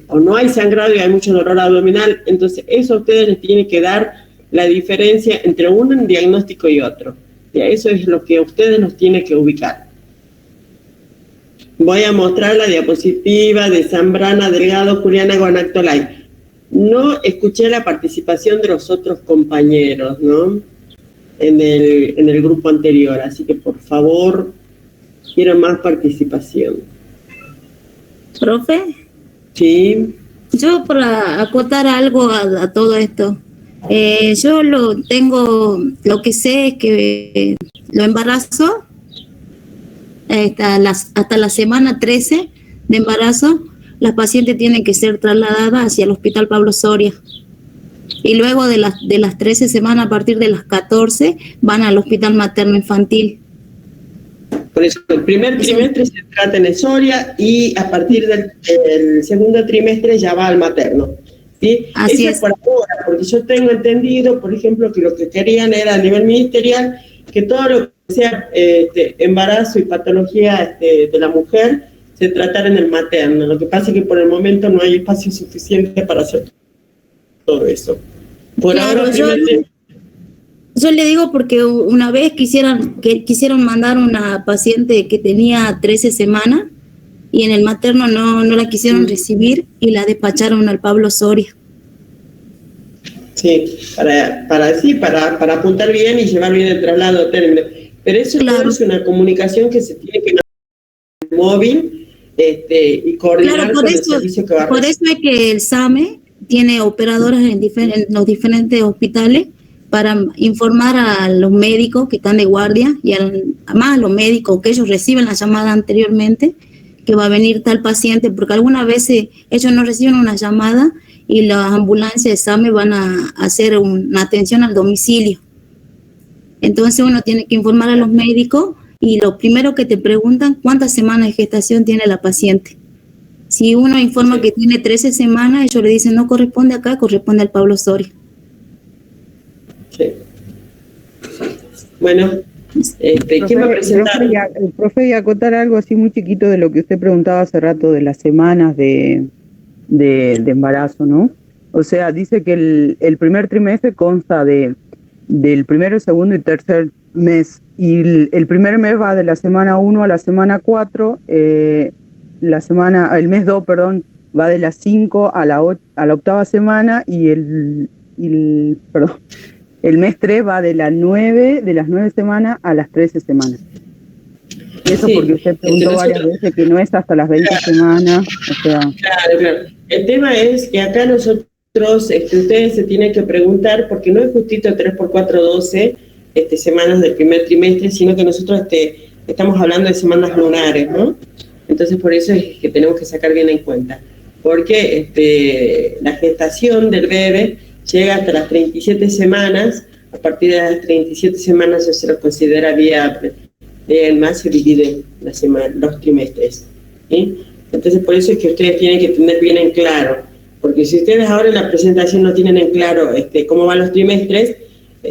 o no hay sangrado y hay mucho dolor abdominal. Entonces eso a ustedes les tiene que dar la diferencia entre un diagnóstico y otro. Y eso es lo que a ustedes nos tiene que ubicar. Voy a mostrar la diapositiva de Zambrana, Delgado, Juliana Gonactolay. No escuché la participación de los otros compañeros, ¿no? En el grupo anterior, así que por favor, quiero más participación. ¿Profe? Sí. Yo, para acotar algo a todo esto, yo lo que sé es que lo embarazo hasta la semana 13 de embarazo, las pacientes tienen que ser trasladadas hacia el Hospital Pablo Soria. Y luego de las 13 semanas, a partir de las 14, van al Hospital Materno Infantil. Por eso, el primer trimestre se trata en el Soria y a partir del segundo trimestre ya va al materno, ¿sí? Así es. Por ahora, porque yo tengo entendido, por ejemplo, que lo que querían era a nivel ministerial que todo lo que sea embarazo y patología de la mujer se tratara en el materno. Lo que pasa es que por el momento no hay espacio suficiente para hacer todo eso. Por ahora, yo le digo porque una vez quisieron mandar una paciente que tenía 13 semanas y en el materno no la quisieron recibir y la despacharon al Pablo Soria. Sí, para apuntar bien y llevar bien el traslado a término. Pero eso claro, es una comunicación que se tiene que mandar móvil y coordinar con el servicio que va a recibir. Por eso es que el SAME tiene operadoras en los diferentes hospitales para informar a los médicos que están de guardia y además a los médicos que ellos reciben la llamada anteriormente, que va a venir tal paciente, porque algunas veces ellos no reciben una llamada y las ambulancias de SAME van a hacer una atención al domicilio. Entonces uno tiene que informar a los médicos y lo primero que te preguntan, ¿cuántas semanas de gestación tiene la paciente? Si uno informa que tiene 13 semanas, ellos le dicen, no corresponde acá, corresponde al Pablo Soria. Sí. Bueno, ¿quién va a presentar? El profe, y acotar algo así muy chiquito de lo que usted preguntaba hace rato de las semanas de embarazo, ¿no? O sea, dice que el primer trimestre consta del primero, segundo y tercer mes, y el primer mes va de la semana 1 a la semana 4, el mes 2, perdón, va de las 5 a la octava semana, y el mes 3 va de las 9 semanas a las 13 semanas. Eso sí, porque usted preguntó varias veces que no es hasta las 20 semanas, o sea... Claro. El tema es que acá nosotros, ustedes se tienen que preguntar, porque no es justito 3x4, 12 semanas del primer trimestre, sino que nosotros estamos hablando de semanas lunares, ¿no? Entonces por eso es que tenemos que sacar bien en cuenta, porque la gestación del bebé llega hasta las 37 semanas, a partir de las 37 semanas ya se lo considera viable. Además se dividen los trimestres, ¿sí? Entonces por eso es que ustedes tienen que tener bien en claro, porque si ustedes ahora en la presentación no tienen en claro cómo van los trimestres,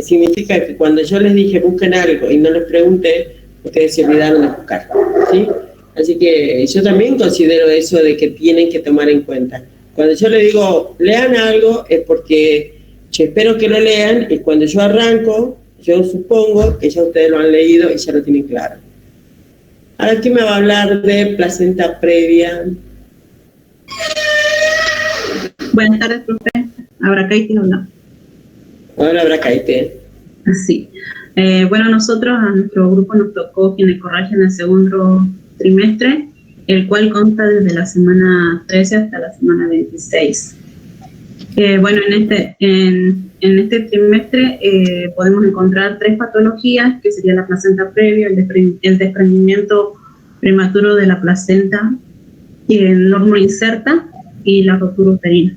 significa que cuando yo les dije busquen algo y no les pregunté, ustedes se olvidaron de buscar, ¿sí? Así que yo también considero eso de que tienen que tomar en cuenta. Cuando yo les digo lean algo es porque yo espero que lo lean, y cuando yo arranco, yo supongo que ya ustedes lo han leído y ya lo tienen claro. Ahora, ¿quién me va a hablar de placenta previa? Buenas tardes, profe. Abracaite, hola. Hola, Abracaite. Sí. Bueno, nosotros, a nuestro grupo nos tocó ginecorragia en el segundo trimestre, el cual consta desde la semana 13 hasta la semana 26. Bueno, en este trimestre podemos encontrar 3 patologías, que sería la placenta previa, el desprendimiento prematuro de la placenta no inserta y la rotura uterina.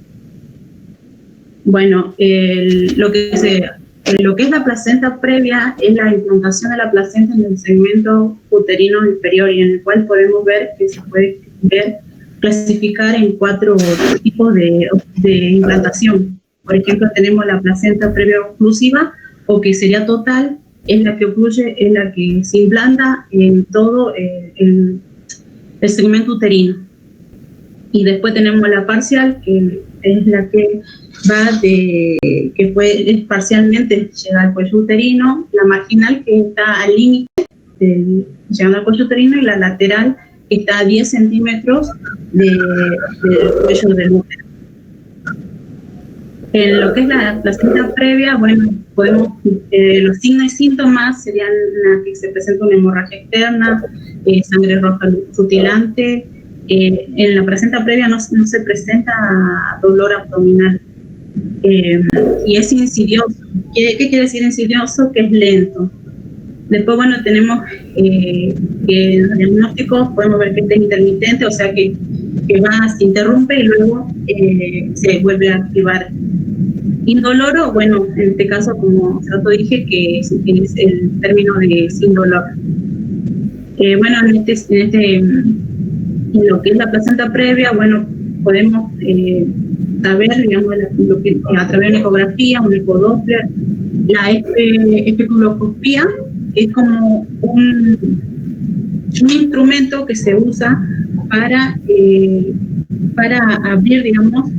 Bueno, lo que es la placenta previa es la implantación de la placenta en el segmento uterino inferior, y en el cual podemos ver que se puede clasificar en 4 tipos de implantación. Por ejemplo, tenemos la placenta previa oclusiva, o que sería total, es la que ocluye, es la que se implanta en todo el segmento uterino. Y después tenemos la parcial, que es la que va es parcialmente llegar al cuello uterino, la marginal, que está al límite llegando al cuello uterino, y la lateral, que está a 10 centímetros del cuello del útero. En lo que es la placenta previa, bueno, los signos y síntomas serían que se presenta una hemorragia externa, sangre roja rutilante. En la placenta previa no se presenta dolor abdominal, y es insidioso. ¿Qué quiere decir insidioso? Que es lento. Después, bueno, tenemos que en los diagnósticos podemos ver que es intermitente, o sea que se interrumpe y luego se vuelve a activar. Indoloro, bueno, en este caso, como trato dije, que es el término de sin dolor. Bueno, en lo que es la placenta previa, bueno, podemos saber, digamos, a través de una ecografía, un ecodoppler, la especuloscopía, es como un instrumento que se usa para abrir, digamos,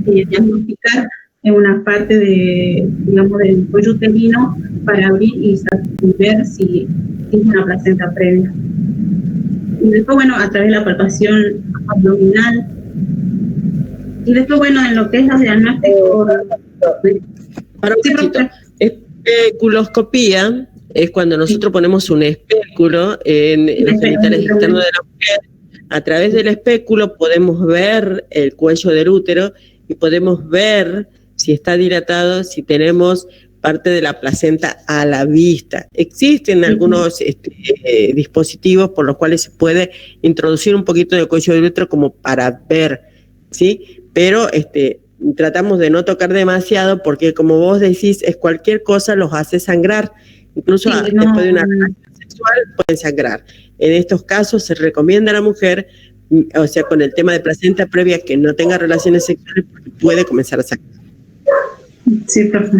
diagnosticar en una parte digamos, del cuello uterino, para abrir y ver si es una placenta previa. Y después, bueno, a través de la palpación abdominal. Y después, bueno, en lo que es los diagnósticos... Especuloscopía es cuando nosotros ponemos un espéculo en los genitales externos de la mujer. A través del espéculo podemos ver el cuello del útero y podemos ver si está dilatado, si tenemos parte de la placenta a la vista. Existen algunos dispositivos por los cuales se puede introducir un poquito de cuello de útero como para ver, ¿sí? Pero tratamos de no tocar demasiado porque, como vos decís, es cualquier cosa los hace sangrar. Incluso después de una relación sexual pueden sangrar. En estos casos se recomienda a la mujer, o sea, con el tema de placenta previa, que no tenga relaciones sexuales porque puede comenzar a sangrar. Sí, profe.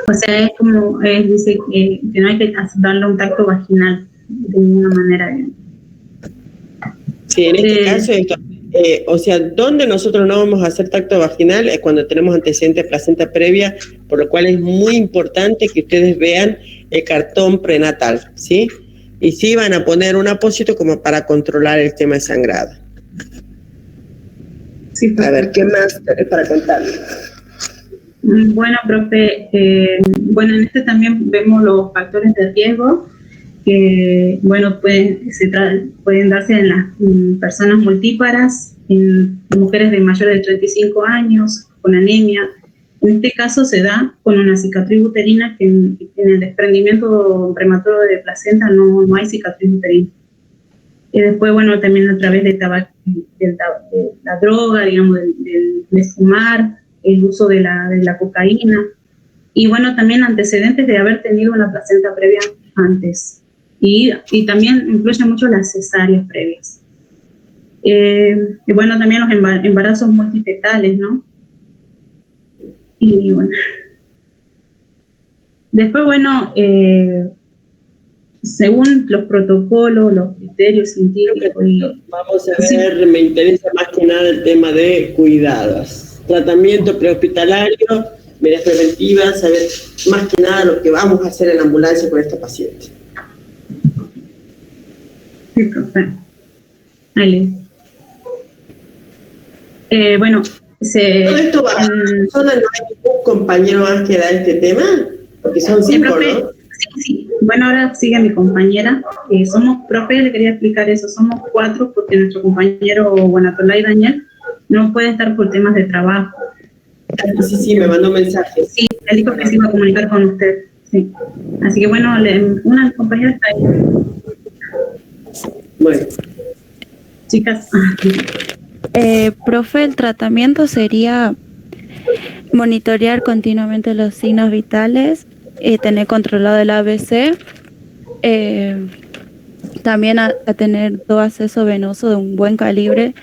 O sea, es como, dice que no hay que darle un tacto vaginal de ninguna manera. Sí, en este caso, o sea, donde nosotros no vamos a hacer tacto vaginal es cuando tenemos antecedentes de placenta previa, por lo cual es muy importante que ustedes vean el cartón prenatal, ¿sí? Y sí van a poner un apósito como para controlar el tema de sangrado. Sí, a ver, ¿qué más para contarles? Bueno, profe, bueno, en este también vemos los factores de riesgo que, bueno, pueden darse en las personas multíparas, en mujeres de mayores de 35 años, con anemia. En este caso se da con una cicatriz uterina, que en el desprendimiento prematuro de placenta no hay cicatriz uterina. Y después, bueno, también a través de la droga, digamos, de fumar, el uso de la cocaína, y bueno, también antecedentes de haber tenido una placenta previa antes. Y también influye mucho las cesáreas previas. Y bueno, también los embarazos multifetales, ¿no? Y bueno. Después, bueno, según los protocolos, los criterios científicos. Vamos a ver, me interesa más que nada el tema de cuidados. Tratamiento prehospitalario, medidas preventivas, saber más que nada lo que vamos a hacer en la ambulancia con esta paciente. Sí, profe. Vale. Bueno, ¿todo esto va a no hay ningún compañero más que da este tema? Porque son 5, profe, ¿no? Sí. Bueno, ahora sigue mi compañera. Somos, profe, le quería explicar eso, somos 4 porque nuestro compañero Guanatolay Daniel no puede estar por temas de trabajo. Sí, me mandó un mensaje. Sí, él dijo que se iba a comunicar con usted. Sí. Así que bueno, una compañera está ahí. Bueno. Chicas. Profe, el tratamiento sería monitorear continuamente los signos vitales, tener controlado el ABC, también a tener todo acceso venoso de un buen calibre,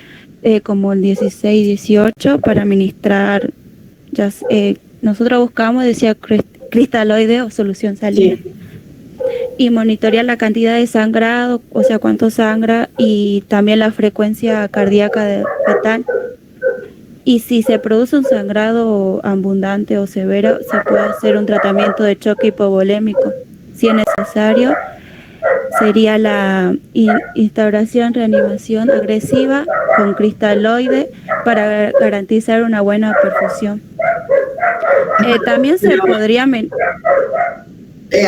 como el 16-18, para administrar, nosotros buscamos, decía, cristaloide o solución salina. Sí. Y monitorear la cantidad de sangrado, o sea, cuánto sangra, y también la frecuencia cardíaca fetal. Y si se produce un sangrado abundante o severo, se puede hacer un tratamiento de choque hipovolémico. Si es necesario, sería la instauración, reanimación agresiva con cristaloide para garantizar una buena perfusión. También se podría...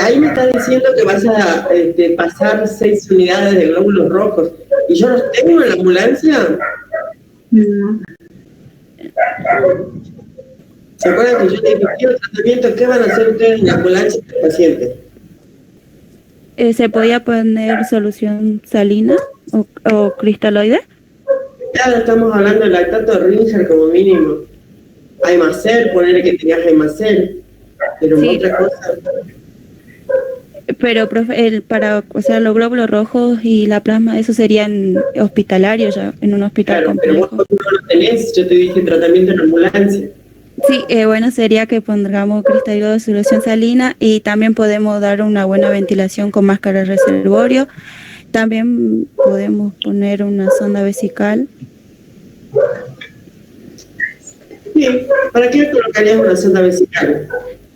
ahí me está diciendo que vas a pasar 6 unidades de glóbulos rojos. ¿Y yo los tengo en la ambulancia? No. ¿Se acuerdan que yo les dije el tratamiento? ¿Qué van a hacer ustedes en la ambulancia del paciente? ¿Se podía poner solución salina o cristaloide? Claro, estamos hablando del lactato de Ringer como mínimo. Aimacel, ponerle que tenías Aimacel, pero sí. Otra cosa. Pero, profe, o sea, los glóbulos rojos y la plasma, eso serían hospitalarios ya, en un hospital complejo. Pero vos no lo tenés, yo te dije tratamiento en ambulancia. Sí, bueno, sería que pongamos cristalino de solución salina y también podemos dar una buena ventilación con máscara de reservorio. También podemos poner una sonda vesical. Sí, ¿para qué colocarías una sonda vesical?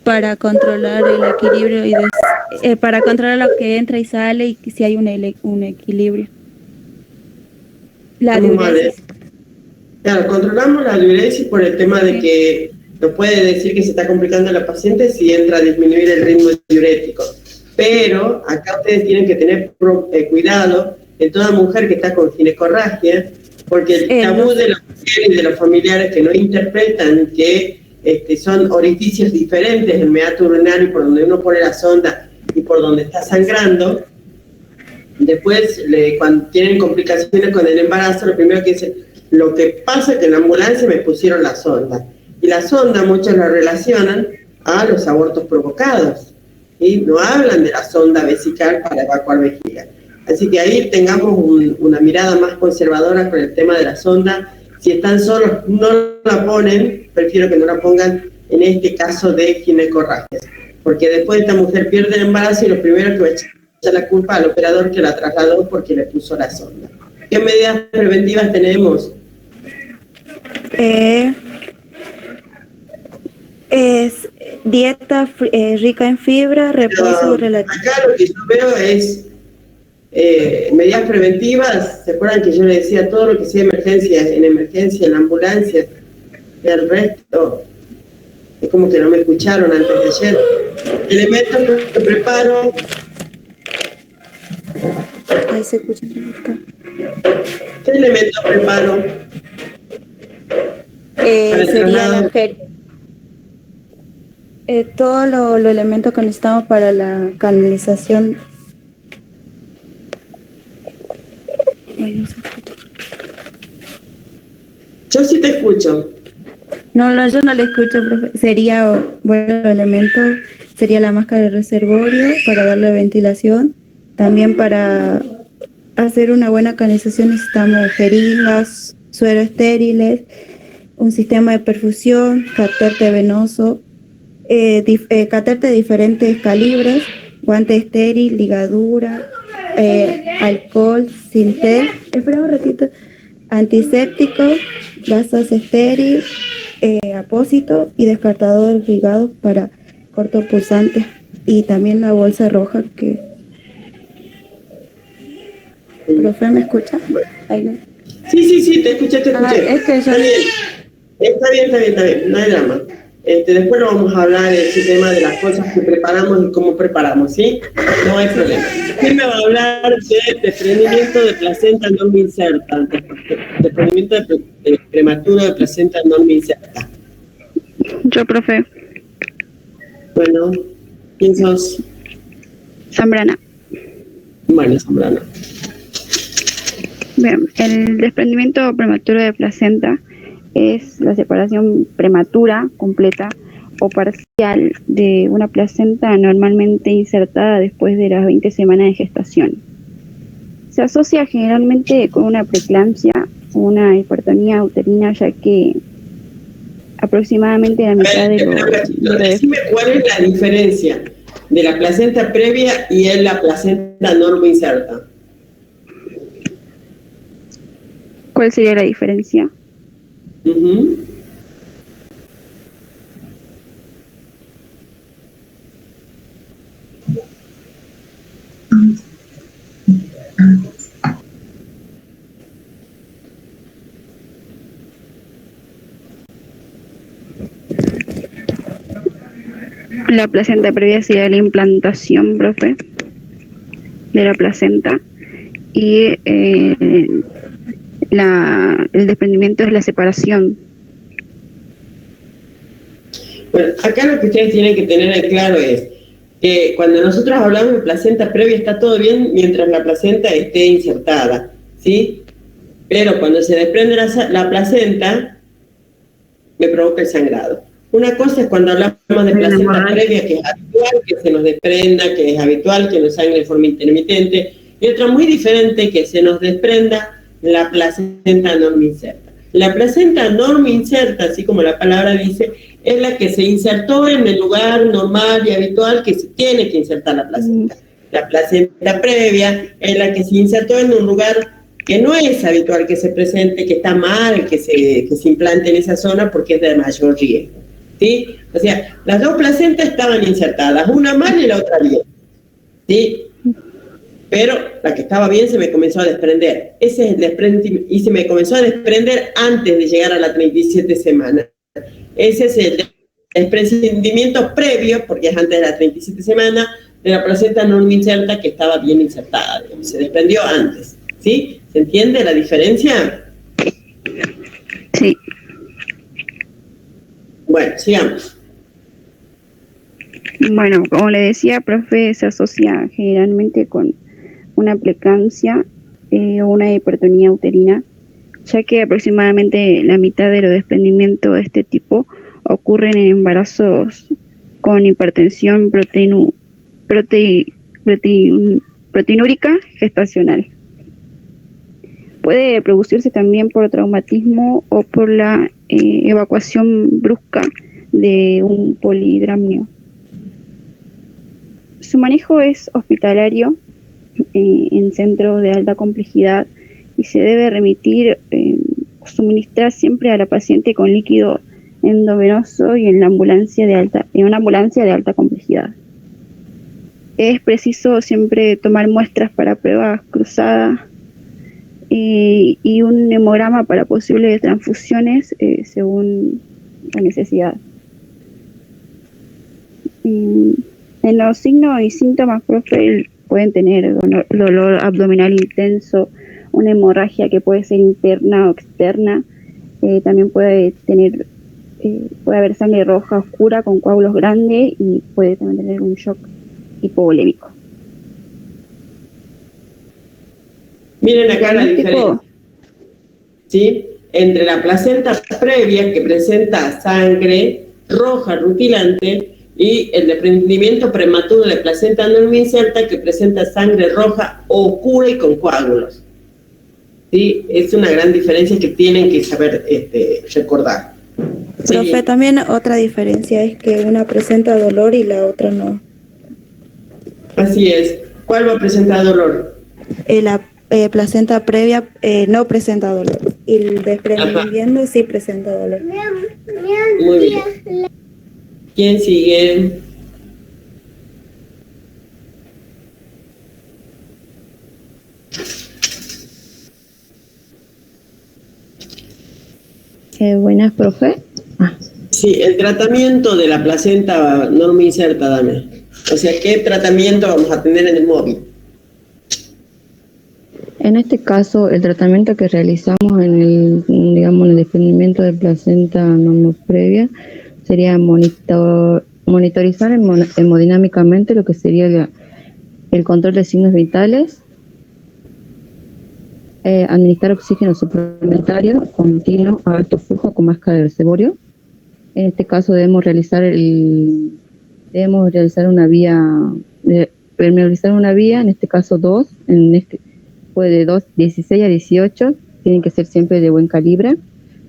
Para controlar el equilibrio y para controlar lo que entra y sale y si hay un equilibrio. La diuresis. Claro, controlamos la diuresis por el tema de que nos puede decir que se está complicando la paciente si entra a disminuir el ritmo diurético. Pero acá ustedes tienen que tener cuidado en toda mujer que está con ginecorragia, porque el tabú de las mujeres y de los familiares que no interpretan que son orificios diferentes del meato urinario por donde uno pone la sonda y por donde está sangrando. Después, cuando tienen complicaciones con el embarazo, lo primero que dicen, lo que pasa es que en la ambulancia me pusieron la sonda. Y la sonda muchos la relacionan a los abortos provocados. ¿Sí? No hablan de la sonda vesical para evacuar vejiga. Así que ahí tengamos una mirada más conservadora con el tema de la sonda. Si están solos, no la ponen, prefiero que no la pongan en este caso de ginecorragias. Porque después esta mujer pierde el embarazo y lo primero que va a echar la culpa al operador que la trasladó porque le puso la sonda. ¿Qué medidas preventivas tenemos? Es dieta rica en fibra, reposo relativo. Acá lo que yo veo es medidas preventivas. ¿Se acuerdan que yo le decía todo lo que sea emergencia, en la ambulancia? El resto es como que no me escucharon antes de ayer. Elementos que preparo. Ahí se escucha. ¿Qué elementos preparo? Sería todos los elementos que necesitamos para la canalización. Yo sí te escucho. No, yo no le escucho, profe. Sería, bueno, los elementos, sería la máscara de reservorio para darle ventilación. También para hacer una buena canalización necesitamos jeringas, suero estériles, un sistema de perfusión, catete venoso, catete de diferentes calibres, guante estéril, ligadura, alcohol, sintel, espera un ratito, antiséptico, gasas estéril, apósito y descartador ligado para cortopulsantes, y también la bolsa roja que... ¿Profe, me escucha? Sí, te escuché. Es que yo... Está bien, no hay drama. Después lo vamos a hablar del sistema de las cosas que preparamos y cómo preparamos, ¿sí? No hay problema. ¿Quién me va a hablar de desprendimiento de placenta no inserta? Desprendimiento de prematuro de placenta no inserta. Yo, profe. Bueno, ¿quién sos? Zambrana. Bueno, Zambrana. Bien, el desprendimiento prematuro de placenta es la separación prematura, completa o parcial de una placenta normalmente insertada después de las 20 semanas de gestación. Se asocia generalmente con una preeclampsia o una hipertonía uterina, ya que aproximadamente la mitad de los... Decime cuál es la diferencia de la placenta previa y en la placenta normo inserta. ¿Cuál sería la diferencia? La placenta previa sería la implantación, profe, de la placenta, y el desprendimiento es la separación. Bueno, acá lo que ustedes tienen que tener en claro es que cuando nosotros hablamos de placenta previa está todo bien mientras la placenta esté insertada, ¿sí? Pero cuando se desprende la placenta, me provoca el sangrado. Una cosa es cuando hablamos de placenta previa, que es habitual que se nos desprenda, que es habitual que nos sangre de forma intermitente, y otra muy diferente, que se nos desprenda la placenta normo inserta. La placenta normo inserta, así como la palabra dice, es la que se insertó en el lugar normal y habitual que se tiene que insertar la placenta. La placenta previa es la que se insertó en un lugar que no es habitual que se presente, que está mal que se implante en esa zona porque es de mayor riesgo, ¿sí? O sea, las dos placentas estaban insertadas, una mal y la otra bien, ¿sí? Pero la que estaba bien se me comenzó a desprender. Ese es el desprendimiento, y se me comenzó a desprender antes de llegar a la 37 semana. Ese es el desprendimiento previo, porque es antes de la 37 semana, de la placenta no inserta que estaba bien insertada, digamos, se desprendió antes, ¿sí? ¿Se entiende la diferencia? Sí. Bueno. Bueno, sigamos. Bueno, como le decía, profe, se asocia generalmente con una preeclampsia o una hipertonía uterina, ya que aproximadamente la mitad de los desprendimientos de este tipo ocurren en embarazos con hipertensión proteinúrica gestacional. Puede producirse también por traumatismo o por la evacuación brusca de un polidramnio. Su manejo es hospitalario en centros de alta complejidad y se debe remitir o suministrar siempre a la paciente con líquido endovenoso y en una ambulancia de alta complejidad. Es preciso siempre tomar muestras para pruebas cruzadas y un hemograma para posibles transfusiones según la necesidad. En los signos y síntomas, profe, pueden tener dolor abdominal intenso, una hemorragia que puede ser interna o externa, también puede haber sangre roja oscura con coágulos grandes y puede también tener un shock hipovolémico. Miren acá la diferencia, ¿sí? Entre la placenta previa, que presenta sangre roja rutilante, y el desprendimiento prematuro de la placenta no inserta, que presenta sangre roja oscura y con coágulos. ¿Sí? Es una gran diferencia que tienen que saber recordar. Profe, Sí. también otra diferencia es que una presenta dolor y la otra no. Así es. ¿Cuál va a presentar dolor? La placenta previa no presenta dolor y el desprendimiento sí presenta dolor. Muy bien. ¿Quién sigue? Buenas, profe. Sí, el tratamiento de la placenta no inserta, dame. O sea, ¿qué tratamiento vamos a tener en el móvil? En este caso, el tratamiento que realizamos en el desprendimiento de placenta no previa sería monitorizar hemodinámicamente lo que sería el control de signos vitales, administrar oxígeno suplementario continuo a alto flujo con máscara de reservorio. En este caso debemos realizar una vía, permeabilizar una vía, en este caso 2, puede de 16 a 18, tienen que ser siempre de buen calibre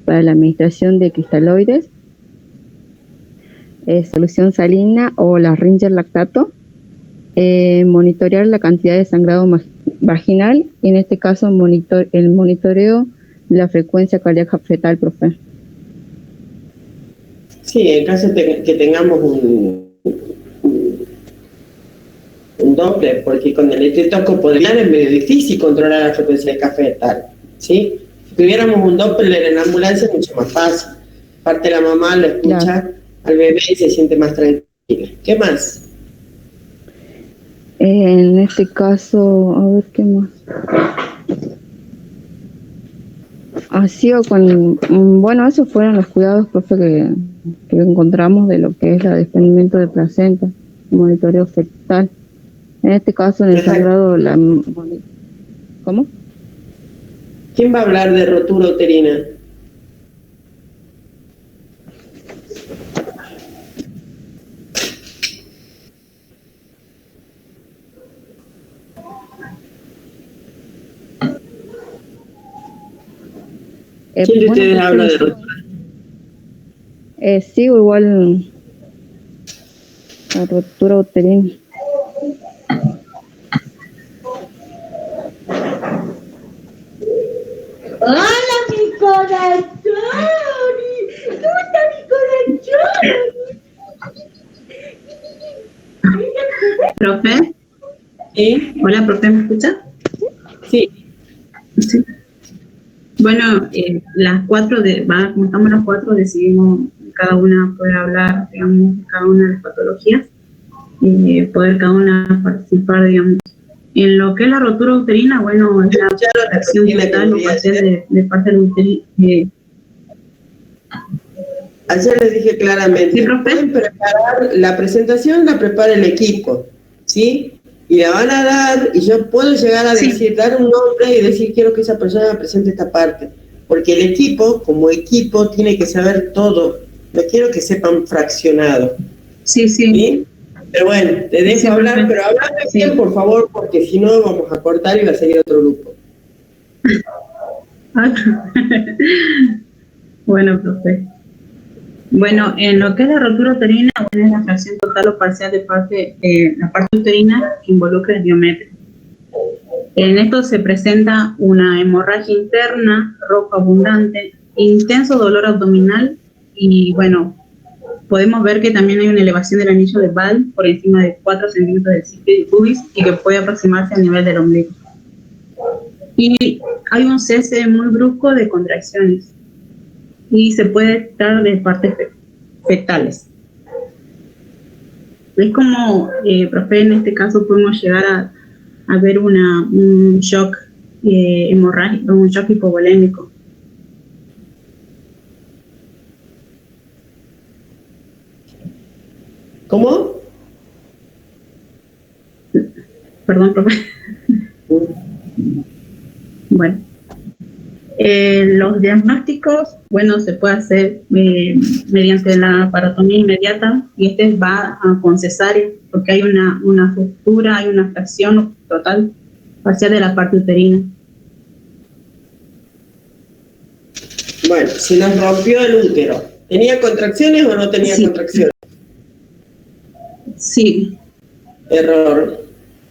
para la administración de cristaloides, solución salina o la Ringer lactato, monitorear la cantidad de sangrado vaginal y en este caso el monitoreo de la frecuencia cardíaca fetal, profe. Sí, en caso de que tengamos un Doppler, porque con el estetoscopio es medio difícil controlar la frecuencia de café fetal, ¿sí? Si tuviéramos un Doppler en la ambulancia es mucho más fácil. Aparte la mamá lo escucha al bebé y se siente más tranquila. ¿Qué más? En este caso, a ver qué más. Así o bueno, esos fueron los cuidados, profe, que encontramos de lo que es el desprendimiento de placenta, monitoreo fetal. En este caso, en el sangrado, ¿cómo? ¿Quién va a hablar de rotura uterina? ¿Quién de ustedes habla de rotura? Sí, igual la rotura uterina. ¡Hola, mi corazón! ¿Cómo está mi corazón? ¿Profe? ¿Sí? Hola, profe, ¿me escucha? Sí. Sí. Bueno, las cuatro, como estamos las cuatro, decidimos cada una poder hablar, digamos, de cada una de las patologías y poder cada una participar, digamos. En lo que es la rotura uterina, bueno, es la reacción fetal o parcial de parte del uterino. Ayer les dije claramente, pueden preparar la presentación, la prepara el equipo, ¿sí? Y la van a dar, y yo puedo llegar a decir, dar un nombre y decir, quiero que esa persona presente esta parte. Porque el equipo, como equipo, tiene que saber todo. No quiero que sepan fraccionado. ¿Sí? Pero bueno, te dejo hablar, pero háblame bien, por favor, porque si no vamos a cortar y va a seguir otro grupo. Bueno, profe. Bueno, en lo que es la rotura uterina, bueno, es la fracción total o parcial de la parte uterina que involucra el diómetro. En esto se presenta una hemorragia interna, rojo abundante, intenso dolor abdominal y, bueno, podemos ver que también hay una elevación del anillo de Ball por encima de 4 centímetros del sitio de pubis y que puede aproximarse al nivel del ombligo. Y hay un cese muy brusco de contracciones y se puede dar de partes fetales. Es como, profe, en este caso podemos llegar a ver un shock hemorrágico, un shock hipovolémico. ¿Cómo? Perdón, profe. Bueno. Los diagnósticos, bueno, se puede hacer mediante la parotomía inmediata y este va con cesárea porque hay una ruptura, hay una fracción total parcial de la parte uterina. Bueno, si nos rompió el útero, ¿tenía contracciones o no tenía contracciones? Sí. Error.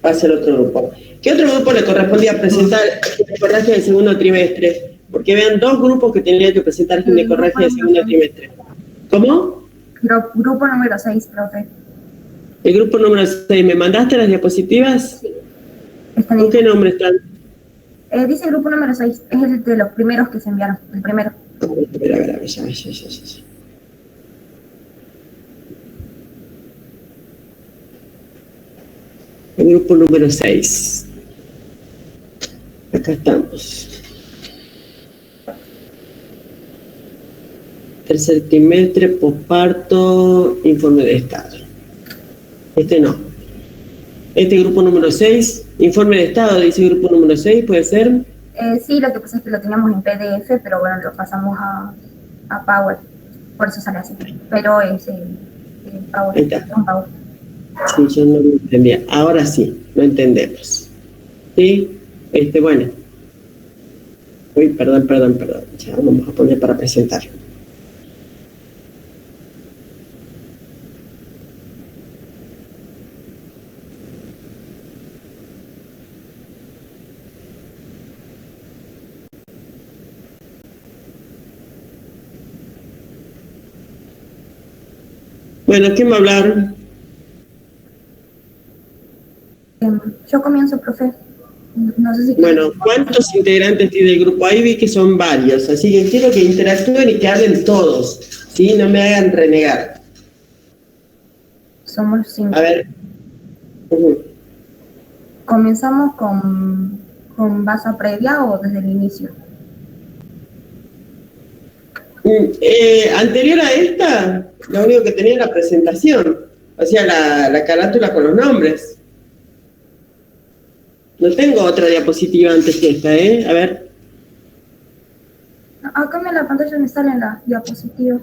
Pasa el otro grupo. ¿Qué otro grupo le correspondía presentar ginecorragia del segundo trimestre? Porque vean dos grupos que tenían que presentar ginecorragia del segundo trimestre. ¿Cómo? Grupo número 6, profe. El grupo número 6. ¿Me mandaste las diapositivas? Sí. ¿Con qué nombre están? Dice grupo número 6. Es el de los primeros que se enviaron. El primero. A ver, ya. El grupo número 6. Acá estamos. Tercer trimestre, posparto, informe de estado. Este no. Este grupo número 6, informe de estado, dice grupo número 6, ¿puede ser? Sí, lo que pasa es que lo teníamos en PDF, pero bueno, lo pasamos a Power. Por eso sale así. Pero es Power. Ahí está. Un Power. Sí, yo no lo entendía. Ahora sí, lo entendemos. ¿Sí? Bueno. Uy, perdón. Ya vamos a poner para presentar. Bueno, ¿quién va a hablar? Yo comienzo, profe. No sé si... Bueno, ¿cuántos integrantes tiene el grupo? Ahí vi que son varios, así que quiero que interactúen y que hablen todos, ¿sí? No me hagan renegar. Somos 5. A ver. ¿Comenzamos con base previa o desde el inicio? Anterior a esta, lo único que tenía era la presentación, o sea, la carátula con los nombres. No tengo otra diapositiva antes que esta, A ver. Acá en la pantalla me salen las diapositivas.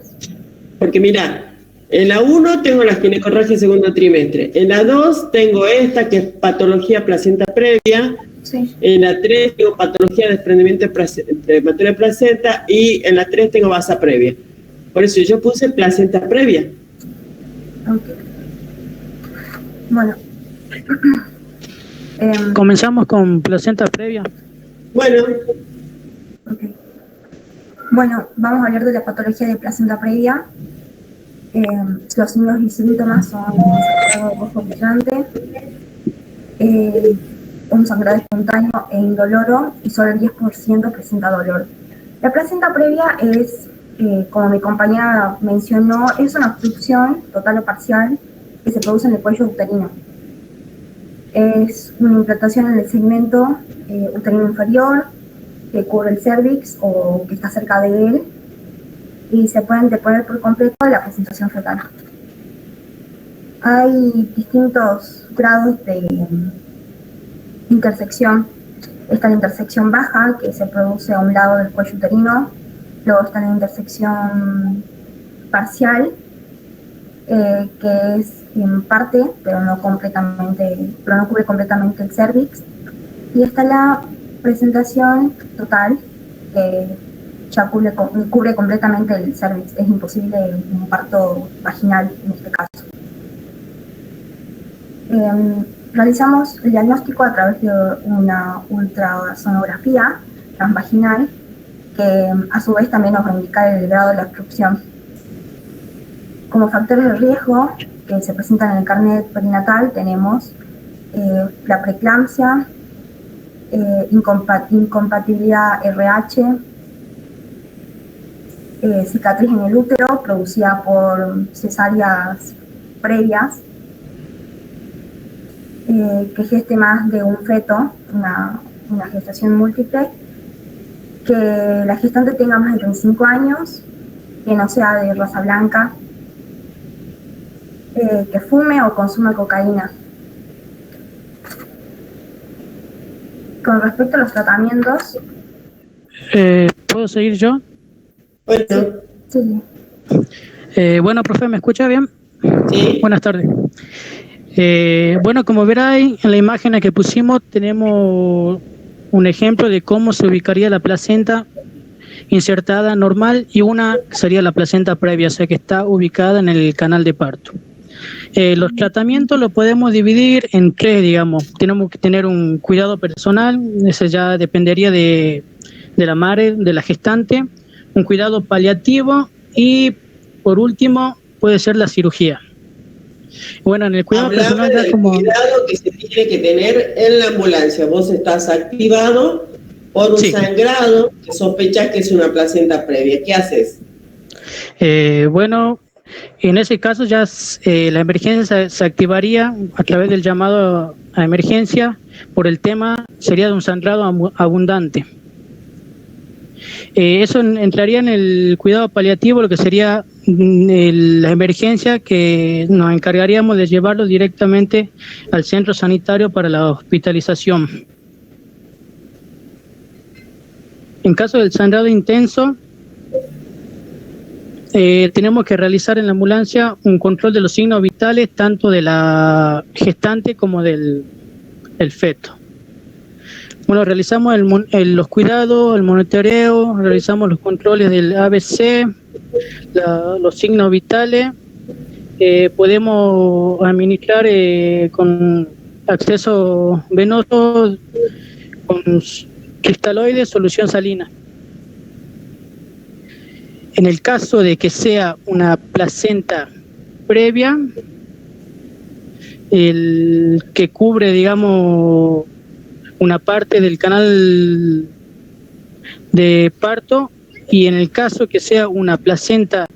Porque mira, en la 1 tengo la ginecorragia segundo trimestre. En la 2 tengo esta, que es patología placenta previa. Sí. En la 3 tengo patología de desprendimiento prematuro de placenta. Y en la 3 tengo basa previa. Por eso yo puse placenta previa. Ok. Bueno. Comenzamos con placenta previa. Bueno. Okay. Bueno, vamos a hablar de la patología de placenta previa. Los signos y síntomas son un rojo brillante, un sangrado espontáneo e indoloro, y solo el 10% presenta dolor. La placenta previa es, como mi compañera mencionó, es una obstrucción total o parcial que se produce en el cuello uterino. Es una implantación en el segmento uterino inferior que cubre el cérvix o que está cerca de él. y se pueden deponer por completo de la presentación fetal. Hay distintos grados de intersección. Está la intersección baja, que se produce a un lado del cuello uterino. Luego está la intersección parcial, que es en parte, pero no cubre completamente el cervix. Y está la presentación total, que ya cubre completamente el cervix. Es imposible un parto vaginal en este caso. Realizamos el diagnóstico a través de una ultrasonografía transvaginal, que a su vez también nos va a indicar el grado de la obstrucción. Como factores de riesgo que se presentan en el carnet perinatal tenemos la preeclampsia, incompatibilidad RH, cicatriz en el útero producida por cesáreas previas, que geste más de un feto, una gestación múltiple, que la gestante tenga más de 35 años, que no sea de raza blanca, que fume o consuma cocaína. Con respecto a los tratamientos... ¿Puedo seguir yo? Bueno. Sí. Bueno, profe, ¿me escucha bien? Sí. Buenas tardes. Bueno, como verán en la imagen que pusimos, tenemos un ejemplo de cómo se ubicaría la placenta insertada normal y una sería la placenta previa, o sea que está ubicada en el canal de parto. Los tratamientos los podemos dividir en tres, digamos. Tenemos que tener un cuidado personal, ese ya dependería de la madre, de la gestante, un cuidado paliativo y, por último, puede ser la cirugía. Bueno, en el cuidado personal del cuidado que se tiene que tener en la ambulancia. Vos estás activado por un sangrado que sospechas que es una placenta previa. ¿Qué haces? Bueno, en ese caso ya la emergencia se activaría a través del llamado a emergencia por el tema, sería de un sangrado abundante. Eso entraría en el cuidado paliativo, lo que sería la emergencia, que nos encargaríamos de llevarlo directamente al centro sanitario para la hospitalización. En caso del sangrado intenso, tenemos que realizar en la ambulancia un control de los signos vitales, tanto de la gestante como del feto. Bueno, realizamos los cuidados, el monitoreo, realizamos los controles del ABC, los signos vitales. Podemos administrar con acceso venoso, con cristaloides, solución salina. En el caso de que sea una placenta previa, el que cubre, digamos, una parte del canal de parto, y en el caso que sea una placenta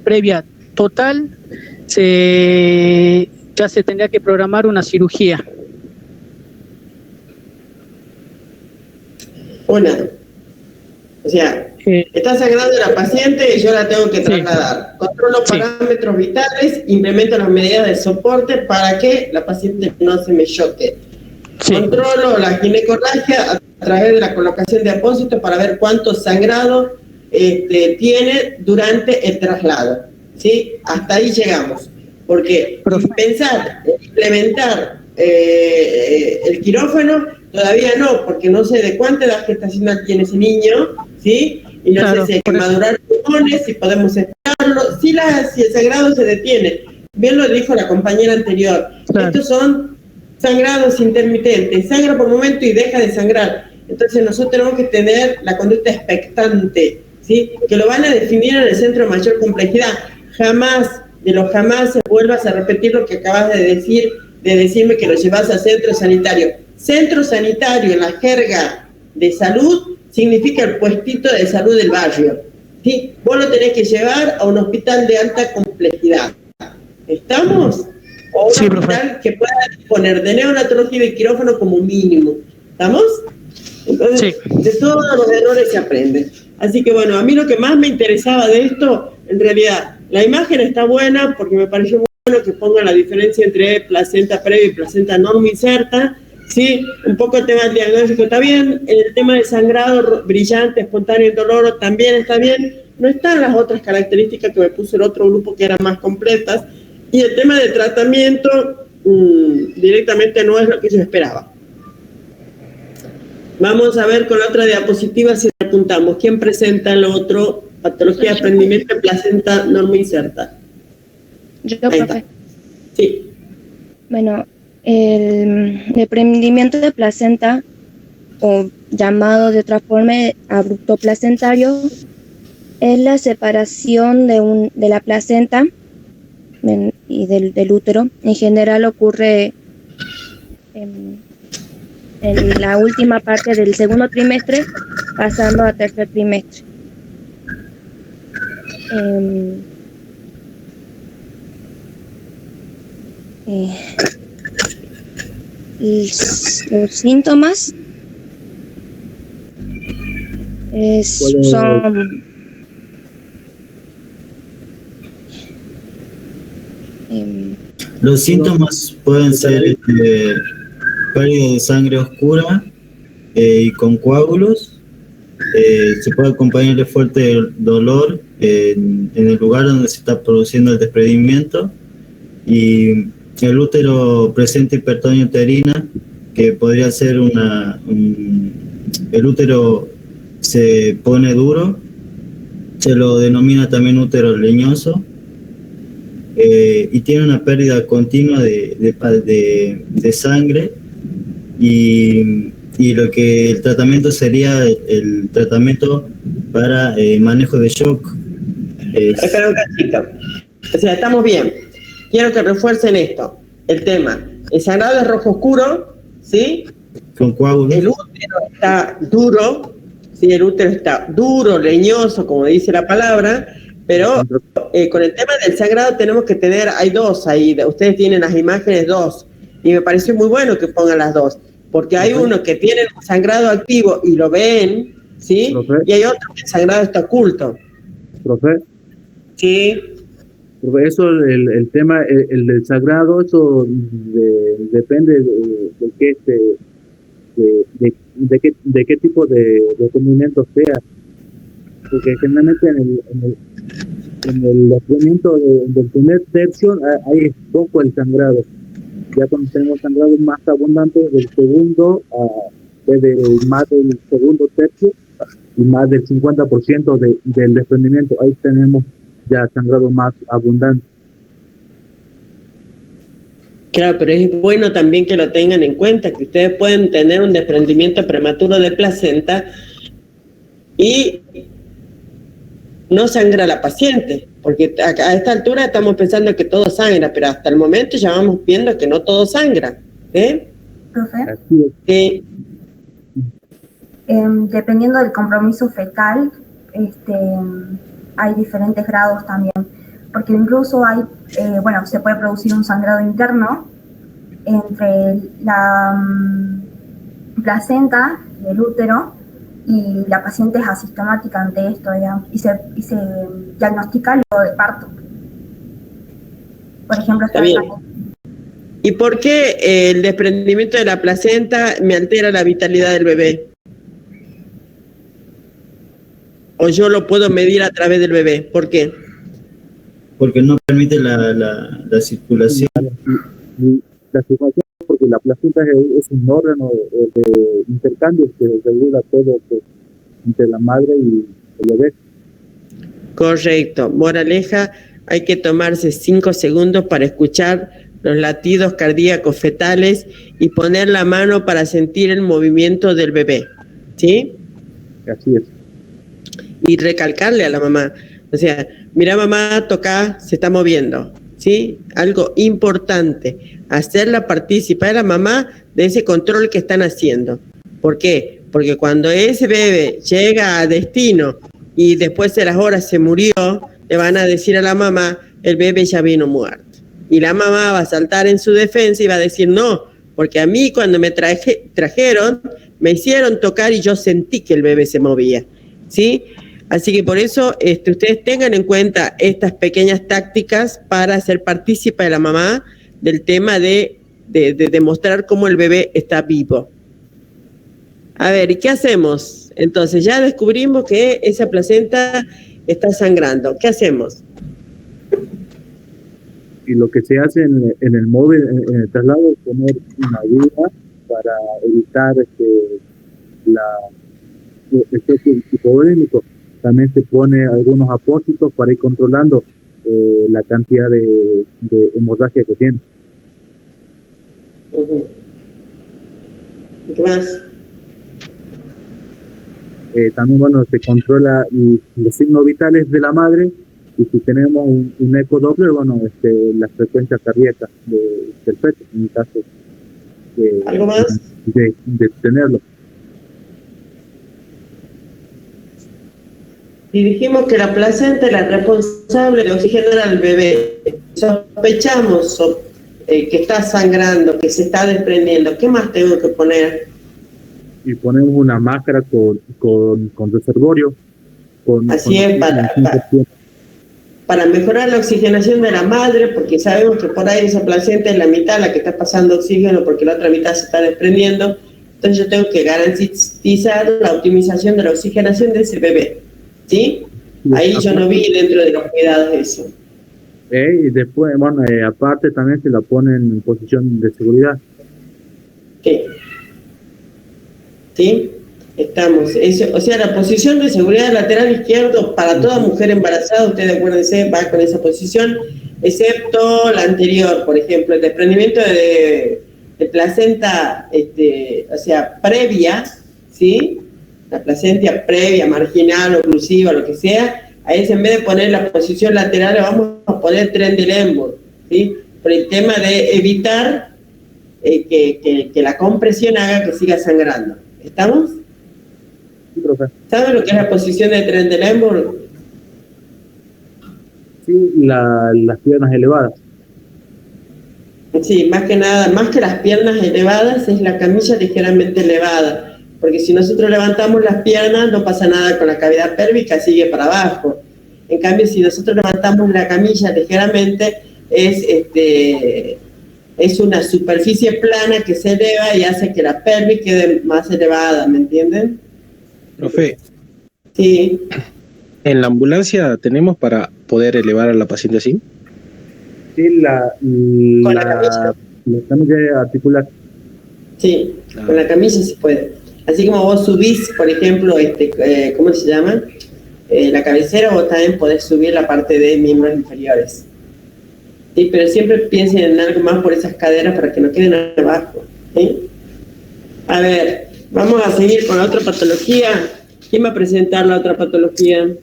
previa total, ya se tendría que programar una cirugía. O sea, está sangrando la paciente y yo la tengo que trasladar. Controlo parámetros vitales, implemento las medidas de soporte para que la paciente no se me choque. Controlo la ginecorragia a través de la colocación de apósitos para ver cuánto sangrado tiene durante el traslado. ¿Sí? Hasta ahí llegamos. Porque pensar en implementar el quirófano todavía no, porque no sé de cuánta edad gestacional tiene ese niño, ¿sí? Y no sé si hay que madurar pulmones, si podemos esperarlo, si el sangrado se detiene. Bien lo dijo la compañera anterior. Estos son sangrados intermitentes, sangra por momento y deja de sangrar. Entonces nosotros tenemos que tener la conducta expectante, ¿sí? Que lo van a definir en el centro de mayor complejidad. Jamás se vuelvas a repetir lo que acabas de decirme que lo llevas a centro sanitario. Centro sanitario en la jerga de salud significa el puestito de salud del barrio, ¿sí? Vos lo tenés que llevar a un hospital de alta complejidad. ¿Estamos? O un hospital que pueda disponer de neonatología y de quirófano como mínimo. ¿Estamos? Entonces, de todos los errores se aprende. Así que bueno, a mí lo que más me interesaba de esto, en realidad, la imagen está buena porque me pareció muy bueno que pongan la diferencia entre placenta previa y placenta normoinserta. Sí, un poco el tema del diagnóstico está bien, el tema del sangrado brillante, espontáneo, indoloro también está bien. No están las otras características que me puso el otro grupo que eran más completas. Y el tema del tratamiento directamente no es lo que yo esperaba. Vamos a ver con la otra diapositiva si apuntamos. ¿Quién presenta el otro? Patología de desprendimiento de placenta normoinserta. Yo, profe. Sí. Bueno, el desprendimiento de placenta, o llamado de otra forma abrupto placentario, es la separación de la placenta y del útero. En general ocurre en la última parte del segundo trimestre, pasando a tercer trimestre. Los síntomas son los síntomas pueden ser pérdida de sangre oscura y con coágulos. Se puede acompañar de fuerte dolor en el lugar donde se está produciendo el desprendimiento, y el útero presenta hipertonía uterina, que podría ser el útero se pone duro, se lo denomina también útero leñoso, y tiene una pérdida continua de sangre, y lo que el tratamiento sería el tratamiento para manejo de shock. Espera un cachito. O sea, estamos bien. Quiero que refuercen esto, el tema. El sangrado es rojo oscuro, ¿sí? Con coágulos. El útero está duro, ¿sí? El útero está duro, leñoso, como dice la palabra, pero con el tema del sangrado tenemos que tener, hay dos ahí, ustedes tienen las imágenes dos, y me pareció muy bueno que pongan las dos, porque hay uno que tiene el sangrado activo y lo ven, ¿sí? Profe. Y hay otro que el sangrado está oculto. Profe. Sí. Eso, el tema, el del sangrado, eso depende de qué tipo de desprendimiento sea, porque generalmente en el desprendimiento del primer tercio hay poco el sangrado. Ya cuando tenemos sangrado más abundante del segundo, desde más del segundo tercio y más del 50% del desprendimiento, ahí tenemos ya sangrado más abundante. Claro, pero es bueno también que lo tengan en cuenta, que ustedes pueden tener un desprendimiento prematuro de placenta y no sangra la paciente, porque a esta altura estamos pensando que todo sangra, pero hasta el momento ya vamos viendo que no todo sangra. Profe. Dependiendo del compromiso fecal, hay diferentes grados también, porque incluso hay, se puede producir un sangrado interno entre la placenta y el útero, y la paciente es asintomática ante esto, digamos, y se diagnostica luego de parto. Por ejemplo, está bien. ¿Y por qué el desprendimiento de la placenta me altera la vitalidad del bebé? ¿O yo lo puedo medir a través del bebé? ¿Por qué? Porque no permite la circulación. La circulación, porque la placenta es un órgano de intercambio que regula todo entre la madre y el bebé. Correcto. Moraleja, hay que tomarse 5 segundos para escuchar los latidos cardíacos fetales y poner la mano para sentir el movimiento del bebé. ¿Sí? Así es. Y recalcarle a la mamá, o sea, mira mamá, toca, se está moviendo, ¿sí? Algo importante, hacerla partícipe a la mamá de ese control que están haciendo. ¿Por qué? Porque cuando ese bebé llega a destino y después de las horas se murió, le van a decir a la mamá, el bebé ya vino muerto. Y la mamá va a saltar en su defensa y va a decir, no, porque a mí cuando me trajeron, me hicieron tocar y yo sentí que el bebé se movía, ¿sí? Así que por eso ustedes tengan en cuenta estas pequeñas tácticas para hacer partícipe a la mamá del tema de demostrar cómo el bebé está vivo. A ver, ¿y qué hacemos? Entonces ya descubrimos que esa placenta está sangrando. ¿Qué hacemos? Y lo que se hace en el móvil, en el traslado, es poner una ayuda para evitar el choque hipodérmico. También se pone algunos apósitos para ir controlando la cantidad de hemorragia que tiene. ¿Qué más? También, bueno, se controla los signos vitales de la madre, y si tenemos un ecodoppler, bueno, la frecuencia cardíaca del feto, en el caso ¿Algo más? de tenerlo. Y dijimos que la placenta es la responsable de oxigenar al bebé. Sospechamos que está sangrando, que se está desprendiendo. ¿Qué más tengo que poner? Y ponemos una máscara con reservorio. Así es, para mejorar la oxigenación de la madre, porque sabemos que por ahí esa placenta es la mitad la que está pasando oxígeno porque la otra mitad se está desprendiendo. Entonces yo tengo que garantizar la optimización de la oxigenación de ese bebé. ¿Sí? Ahí yo no vi dentro de los cuidados eso. Y después, bueno, aparte también se la ponen en posición de seguridad. ¿Sí? Estamos. O sea, la posición de seguridad lateral izquierdo para toda mujer embarazada, ustedes acuérdense, va con esa posición, excepto la anterior, por ejemplo, el desprendimiento de placenta, o sea, previa, ¿sí? La placenta previa, marginal, oclusiva, lo que sea, a ese en vez de poner la posición lateral, le vamos a poner Trendelenburg, ¿sí? Por el tema de evitar que la compresión haga que siga sangrando. ¿Estamos? Sí, profe. ¿Saben lo que es la posición de Trendelenburg? Sí, las piernas elevadas. Sí, más que nada, más que las piernas elevadas, es la camilla ligeramente elevada. Porque si nosotros levantamos las piernas, no pasa nada con la cavidad pélvica, sigue para abajo. En cambio, si nosotros levantamos la camilla ligeramente, es una superficie plana que se eleva y hace que la pelvis quede más elevada, ¿me entienden? Profe. Sí. ¿En la ambulancia tenemos para poder elevar a la paciente así? Sí, la camilla articular. Sí, con la camilla se puede. Así como vos subís, por ejemplo, ¿cómo se llama? La cabecera, vos también podés subir la parte de miembros inferiores. Sí, pero siempre piensen en algo más por esas caderas para que no queden abajo. ¿Sí? A ver, vamos a seguir con la otra patología. ¿Quién va a presentar la otra patología?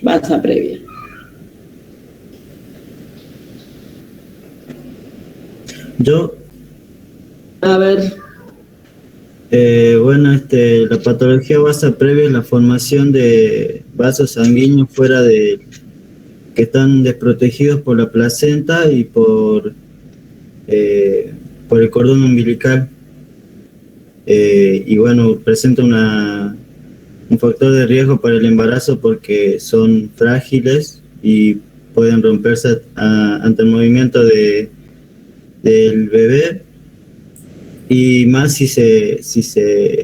Baza previa. Yo. A ver. Bueno, la patología basa previa es la formación de vasos sanguíneos fuera de que están desprotegidos por la placenta y por el cordón umbilical. Y bueno, presenta un factor de riesgo para el embarazo porque son frágiles y pueden romperse ante el movimiento del bebé. Y más si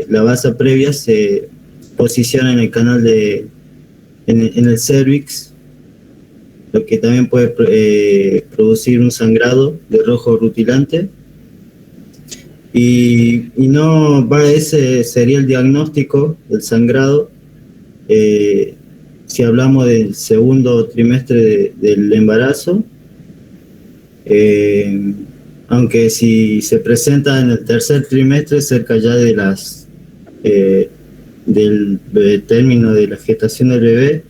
la basa previa se posiciona en el canal en el cervix, lo que también puede producir un sangrado de rojo rutilante. Y no va, ese sería el diagnóstico del sangrado. Si hablamos del segundo trimestre del embarazo, aunque si se presenta en el tercer trimestre, cerca ya de del término de la gestación del bebé,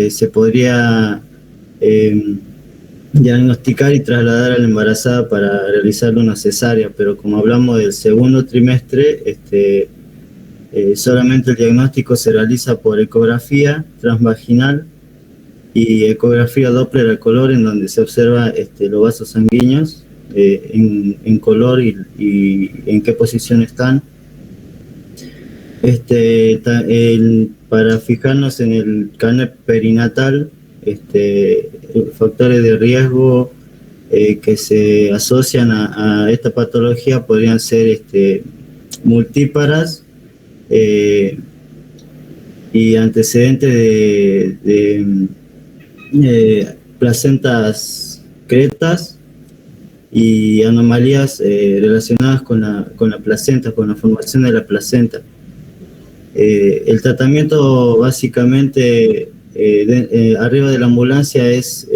se podría diagnosticar y trasladar a la embarazada para realizarle una cesárea, pero como hablamos del segundo trimestre, solamente el diagnóstico se realiza por ecografía transvaginal y ecografía Doppler a color, en donde se observa los vasos sanguíneos en color y en qué posición están. Para fijarnos en el canal perinatal, factores de riesgo que se asocian a esta patología podrían ser multíparas y antecedentes de placentas cretas y anomalías relacionadas con la placenta, con la formación de la placenta. El tratamiento básicamente arriba de la ambulancia es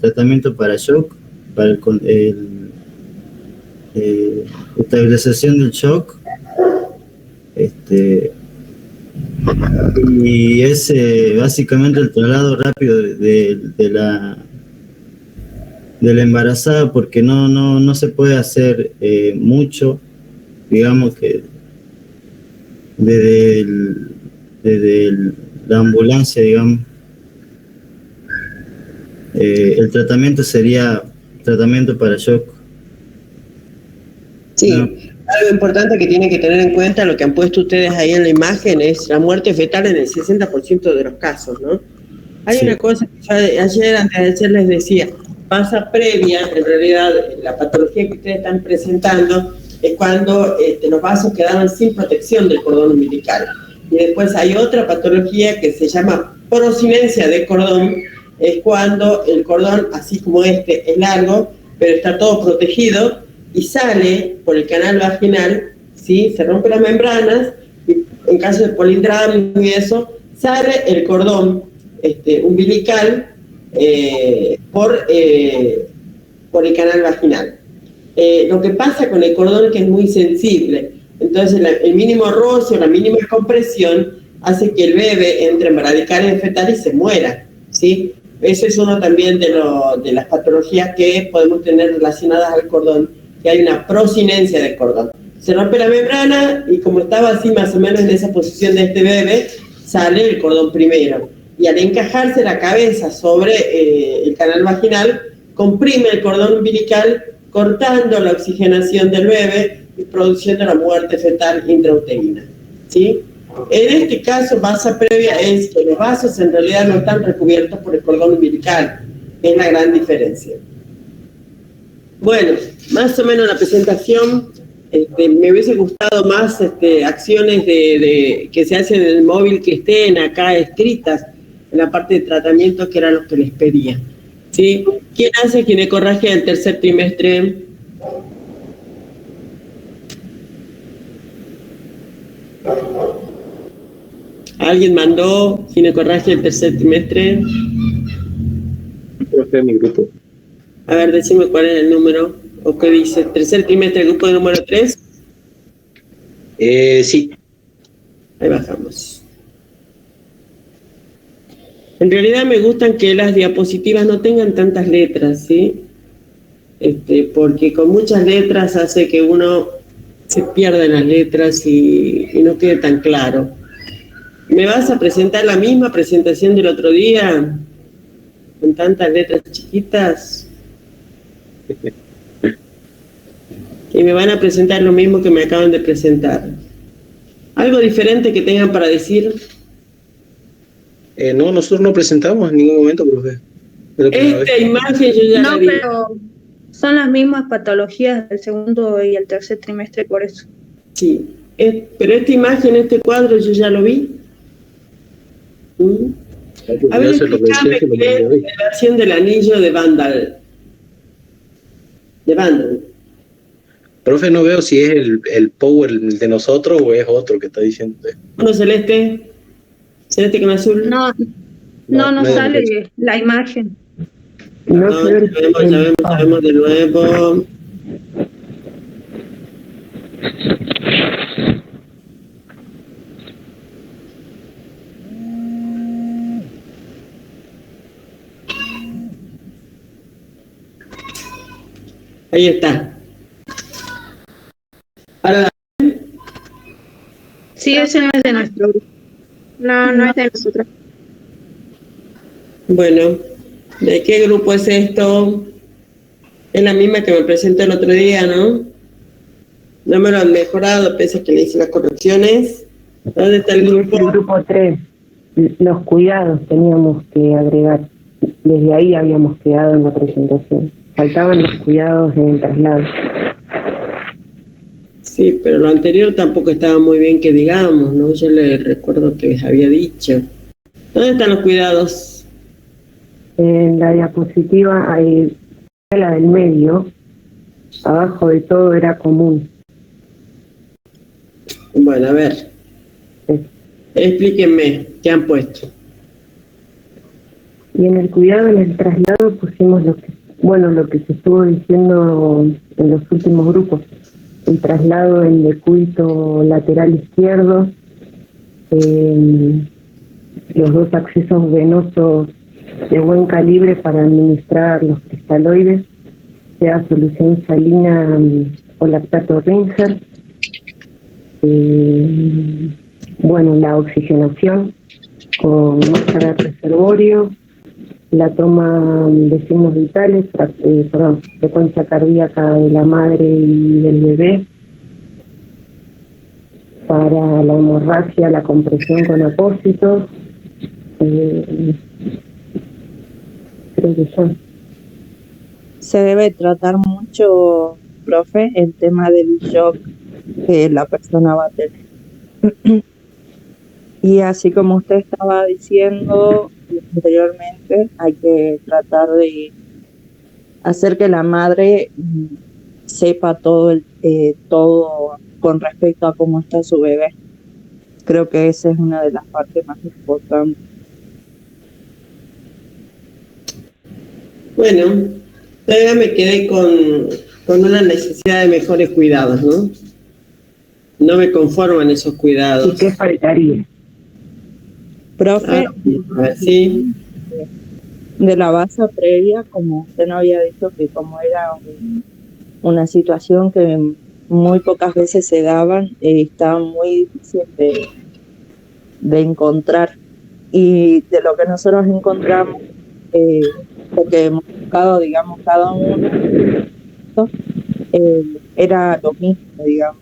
tratamiento para shock, para estabilización del shock, y es básicamente el traslado rápido de la embarazada, porque no se puede hacer mucho, digamos que desde la ambulancia, digamos. El tratamiento sería tratamiento para shock. Sí, algo importante que tienen que tener en cuenta, lo que han puesto ustedes ahí en la imagen, es la muerte fetal en el 60% de los casos, ¿no? Hay una cosa que ayer, antes de ayer les decía, pasa previa, en realidad la patología que ustedes están presentando es cuando los vasos quedaban sin protección del cordón umbilical. Y después hay otra patología que se llama prosinencia de cordón, es cuando el cordón, así como es largo, pero está todo protegido y sale por el canal vaginal, ¿sí? Se rompe las membranas y en caso de polindramio y eso, sale el cordón umbilical por el canal vaginal. Lo que pasa con el cordón es que es muy sensible, entonces el mínimo roce o la mínima compresión hace que el bebé entre en bradicardia fetal y se muera, ¿sí? Ese es uno también de las patologías que podemos tener relacionadas al cordón, que hay una prosinencia del cordón. Se rompe la membrana y como estaba así más o menos en esa posición de este bebé, sale el cordón primero. Y al encajarse la cabeza sobre el canal vaginal, comprime el cordón umbilical, cortando la oxigenación del bebé y produciendo la muerte fetal intrauterina, ¿sí? En este caso, basa previa es que los vasos en realidad no están recubiertos por el cordón umbilical, es la gran diferencia. Bueno, más o menos la presentación, me hubiese gustado más acciones que se hacen en el móvil que estén acá escritas en la parte de tratamiento, que era lo que les pedía, ¿sí? ¿Quién hace ginecorragia del tercer trimestre? ¿Alguien mandó ginecorragia del tercer trimestre? Creo que es mi grupo. A ver, decime cuál es el número, o qué dice, tercer trimestre, grupo de número 3. Sí. Ahí bajamos. En realidad me gustan que las diapositivas no tengan tantas letras, ¿sí? Porque con muchas letras hace que uno se pierda en las letras y no quede tan claro. ¿Me vas a presentar la misma presentación del otro día? Con tantas letras chiquitas. Y me van a presentar lo mismo que me acaban de presentar. ¿Algo diferente que tengan para decir? No, nosotros no presentamos en ningún momento, profe. Esta imagen yo ya la vi. No, pero son las mismas patologías del segundo y el tercer trimestre, por eso. Sí, pero esta imagen, este cuadro, yo ya lo vi. A ver, explícame qué es la versión del anillo de Vandal. Profe, no veo si es el power de nosotros o es otro que está diciendo. ¿Uno celeste? ¿Celeste con azul? No sale la imagen. No, ya vemos de nuevo. Ahí está. Ahora, sí, ese no es de nuestro grupo. No es de nosotros. Bueno, ¿de qué grupo es esto? Es la misma que me presentó el otro día, ¿no? No me lo han mejorado, pese a que le hice las correcciones. ¿Dónde está el grupo? El grupo 3, los cuidados teníamos que agregar. Desde ahí habíamos quedado en la presentación. Faltaban los cuidados en el traslado. Sí, pero lo anterior tampoco estaba muy bien que digamos, ¿no? Yo le recuerdo que les había dicho. ¿Dónde están los cuidados? En la diapositiva hay la del medio, abajo de todo era común. Bueno, a ver. Explíquenme, ¿qué han puesto? Y en el cuidado, en el traslado, pusimos lo que se estuvo diciendo en los últimos grupos. El traslado en decúbito lateral izquierdo, los 2 accesos venosos de buen calibre para administrar los cristaloides, sea solución salina o lactato Ringer. La oxigenación con máscara de reservorio, la toma de signos vitales, frecuencia cardíaca de la madre y del bebé, para la hemorragia, la compresión con apósitos, creo que ya. Se debe tratar mucho, profe, el tema del shock que la persona va a tener. Y así como usted estaba diciendo anteriormente, hay que tratar de hacer que la madre sepa todo con respecto a cómo está su bebé. Creo que esa es una de las partes más importantes. Bueno, todavía me quedé con una necesidad de mejores cuidados, ¿no? No me conforman esos cuidados. ¿Y qué faltaría? Profe, sí. De la base previa, como usted no había dicho que como era una situación que muy pocas veces se daban, estaba muy difícil de encontrar. Y de lo que nosotros encontramos, porque hemos buscado, digamos, cada uno, era lo mismo, digamos.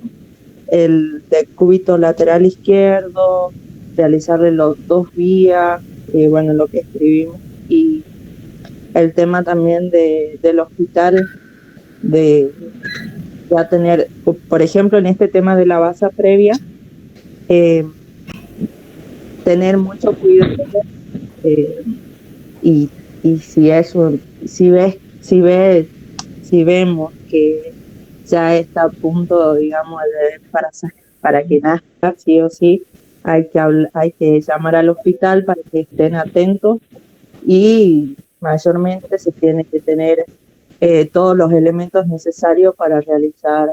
El decúbito lateral izquierdo, realizarle los 2 vías, lo que escribimos, y el tema también del hospital, de ya tener, por ejemplo, en este tema de la base previa, tener mucho cuidado, y si vemos que ya está a punto, digamos, para que nazca, sí o sí, hay que llamar al hospital para que estén atentos, y mayormente se tiene que tener todos los elementos necesarios para realizar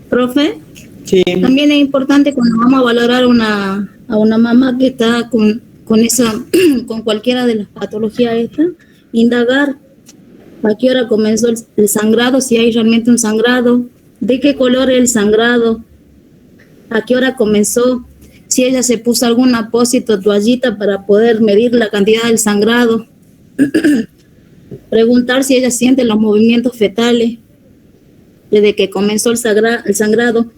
Profe, sí. También es importante cuando vamos a valorar a una mamá que está con cualquiera de las patologías estas, indagar a qué hora comenzó el sangrado, si hay realmente un sangrado, de qué color es el sangrado, a qué hora comenzó, si ella se puso algún apósito, toallita para poder medir la cantidad del sangrado, preguntar si ella siente los movimientos fetales desde que comenzó el sangrado,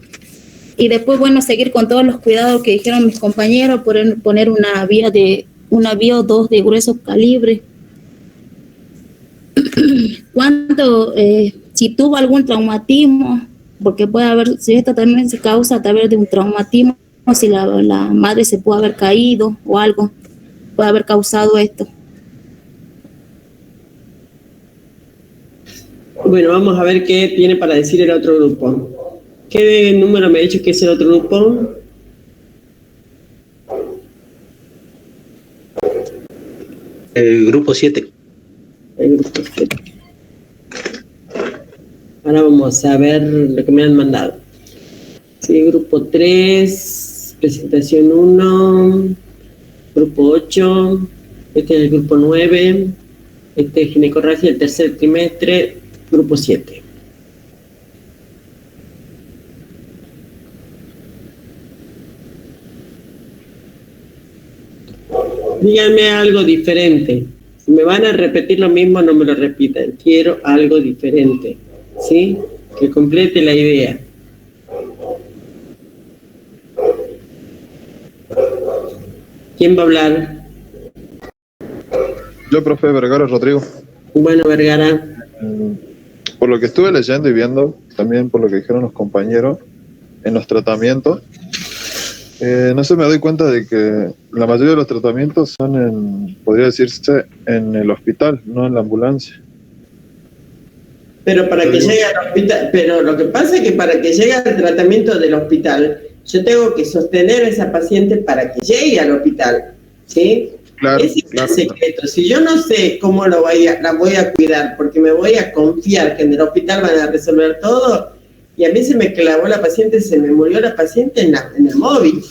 y después, seguir con todos los cuidados que dijeron mis compañeros, poner una vía o 2 de grueso calibre. Si tuvo algún traumatismo, porque puede haber, si esto también se causa a través de un traumatismo, si la madre se puede haber caído o algo, puede haber causado esto. Bueno, vamos a ver qué tiene para decir el otro grupo. ¿Qué número me ha dicho que es el otro grupo? El grupo 7. El grupo 7. Ahora vamos a ver lo que me han mandado. Sí, grupo 3, presentación 1, grupo 8, este es el grupo 9, este es ginecorragia, el tercer trimestre, grupo 7. Díganme algo diferente. Si me van a repetir lo mismo, no me lo repitan. Quiero algo diferente, ¿sí? Que complete la idea. ¿Quién va a hablar? Yo, profe Vergara Rodrigo. Bueno, Vergara. Por lo que estuve leyendo y viendo, también por lo que dijeron los compañeros, en los tratamientos, no sé, me doy cuenta de que la mayoría de los tratamientos son podría decirse, en el hospital, no en la ambulancia. Pero para que llegue al hospital, pero lo que pasa es que para que llegue al tratamiento del hospital, yo tengo que sostener a esa paciente para que llegue al hospital, ¿sí? Claro, ese es el secreto. Si yo no sé cómo la voy a cuidar, porque me voy a confiar que en el hospital van a resolver todo, y a mí se me clavó la paciente, se me murió la paciente en el móvil,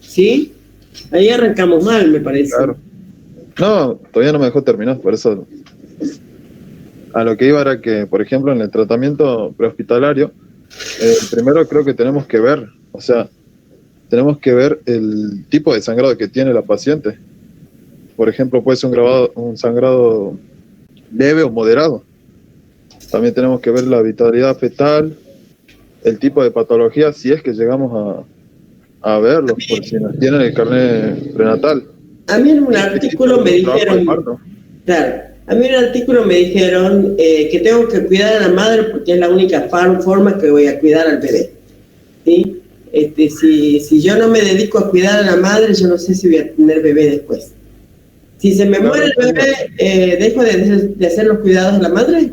¿sí? Ahí arrancamos mal, me parece. Claro. No, todavía no me dejó terminar, por eso. A lo que iba era que, por ejemplo, en el tratamiento prehospitalario, primero creo que tenemos que ver, o sea, tenemos que ver el tipo de sangrado que tiene la paciente. Por ejemplo, puede ser un sangrado leve o moderado. También tenemos que ver la vitalidad fetal, el tipo de patología, si es que llegamos a verlo, por si nos tienen el carnet prenatal. A mí en un artículo me dijeron, claro, a mí en un artículo me dijeron que tengo que cuidar a la madre porque es la única forma que voy a cuidar al bebé, ¿sí? Si yo no me dedico a cuidar a la madre, yo no sé si voy a tener bebé después. Si se me muere el bebé, ¿dejo de hacer los cuidados a la madre?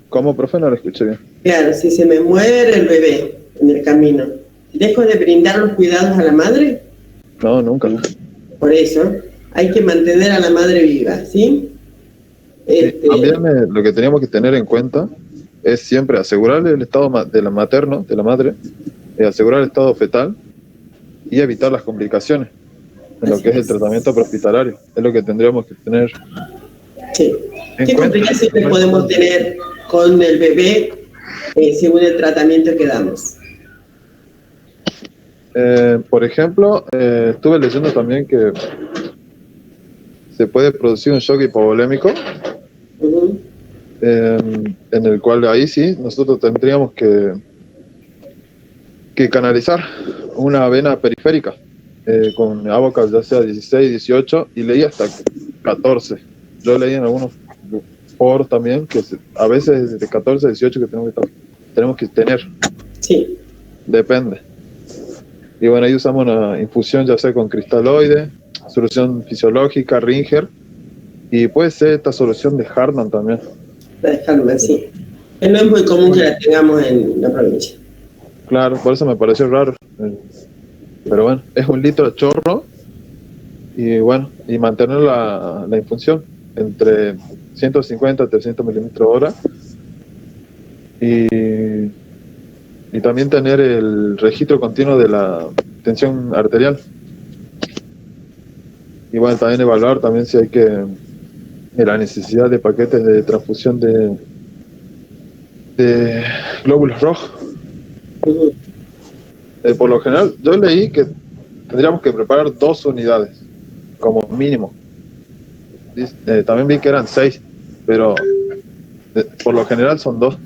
¿Cómo, profe? No lo escuché bien. Claro, si se me muere el bebé en el camino, ¿dejo de brindar los cuidados a la madre? No, nunca. Por eso, hay que mantener a la madre viva, ¿sí? También lo que teníamos que tener en cuenta es siempre asegurarle el estado de la materno, de la madre, asegurar el estado fetal y evitar las complicaciones en lo que es el tratamiento prehospitalario. Es lo que tendríamos que tener. Sí. ¿Qué complicaciones podemos tener con el bebé según el tratamiento que damos? Por ejemplo, estuve leyendo también que se puede producir un shock hipovolémico, en el cual ahí sí nosotros tendríamos que canalizar una vena periférica con ABOCA ya sea 16, 18 y leí hasta 14. Yo leí en algunos foros también que a veces de 14 a 18 que tenemos que tener. Sí. Depende. Y bueno, ahí usamos una infusión ya sea con cristaloide, solución fisiológica, Ringer, y puede ser esta solución de Hartmann también. La de Hartmann, sí. Que no es muy común que la tengamos en la provincia. Claro, por eso me pareció raro. Pero bueno, es 1 litro de chorro y bueno, y mantener la infusión entre 150 a 300 milímetros hora y también tener el registro continuo de la tensión arterial. Y bueno, también evaluar también si hay la necesidad de paquetes de transfusión de glóbulos rojos. Por lo general, yo leí que tendríamos que preparar 2 unidades, como mínimo. También vi que eran 6, pero por lo general son 2.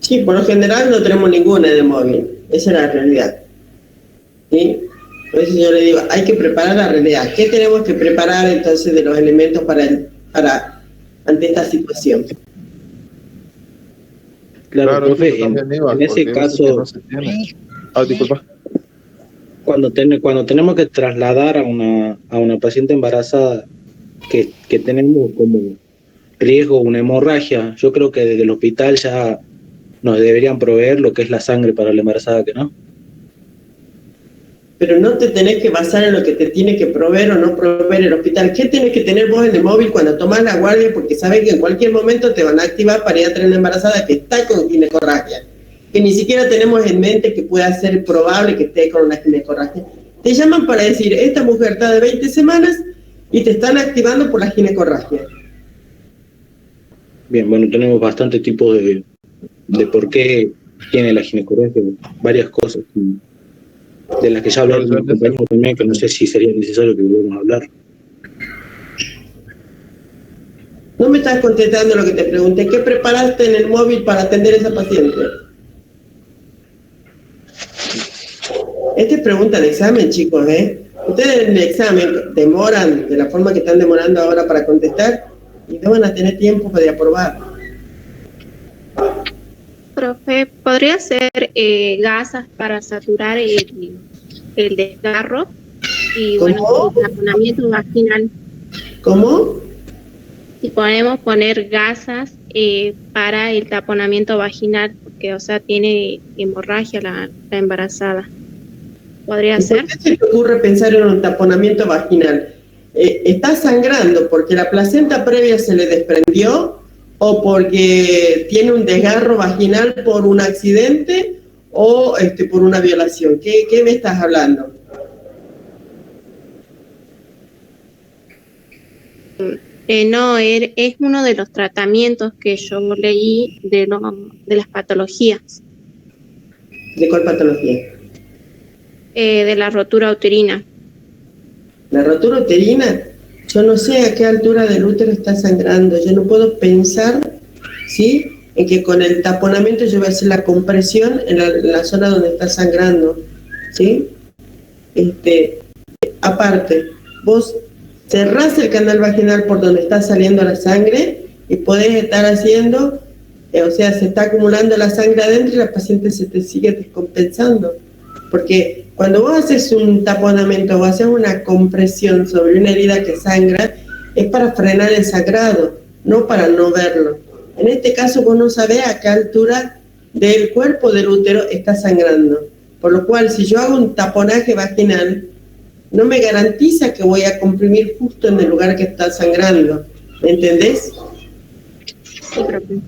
Sí, por lo general no tenemos ninguna de móvil, esa es la realidad. ¿Sí? Por eso yo le digo, hay que preparar la realidad. ¿Qué tenemos que preparar entonces de los elementos ante esta situación? Claro, profe, en ese caso, disculpa. Cuando tenemos que trasladar a una paciente embarazada que tenemos como riesgo una hemorragia, yo creo que desde el hospital ya nos deberían proveer lo que es la sangre para la embarazada, que no. Pero no te tenés que basar en lo que te tiene que proveer o no proveer el hospital. ¿Qué tienes que tener vos en el móvil cuando tomás la guardia? Porque sabes que en cualquier momento te van a activar para ir a traer una embarazada que está con ginecorragia, que ni siquiera tenemos en mente que pueda ser probable que esté con una ginecorragia. Te llaman para decir, esta mujer está de 20 semanas y te están activando por la ginecorragia. Bien, bueno, tenemos bastante tipos de por qué tiene la ginecorragia, varias cosas de las que ya hablaron los compañeros también, que no sé si sería necesario que volvamos a hablar. No me estás contestando lo que te pregunté. ¿Qué preparaste en el móvil para atender a esa paciente? Esta es pregunta de examen, chicos, ¿eh? Ustedes en el examen demoran de la forma que están demorando ahora para contestar y no van a tener tiempo para aprobar. Profe, ¿podría ser gasas para saturar el desgarro? Y bueno, el taponamiento vaginal. ¿Cómo? Si podemos poner gasas para el taponamiento vaginal, porque, o sea, tiene hemorragia la embarazada. ¿Podría ser? ¿Por qué se te ocurre pensar en un taponamiento vaginal? ¿Está sangrando porque la placenta previa se le desprendió o porque tiene un desgarro vaginal por un accidente o por una violación? ¿Qué me estás hablando? No, es uno de los tratamientos que yo leí de las patologías. ¿De cuál patología? De la rotura uterina. ¿La rotura uterina? Yo no sé a qué altura del útero está sangrando. Yo no puedo pensar, ¿sí?, en que con el taponamiento yo voy a hacer la compresión en la zona donde está sangrando, ¿sí? Aparte, vos cerrás el canal vaginal por donde está saliendo la sangre y podés estar haciendo, o sea, se está acumulando la sangre adentro y la paciente se te sigue descompensando. Porque cuando vos haces un taponamiento o haces una compresión sobre una herida que sangra, es para frenar el sangrado, no para no verlo. En este caso vos no sabés a qué altura del cuerpo del útero está sangrando. Por lo cual, si yo hago un taponaje vaginal, no me garantiza que voy a comprimir justo en el lugar que está sangrando. ¿Me entendés? Sí, profe.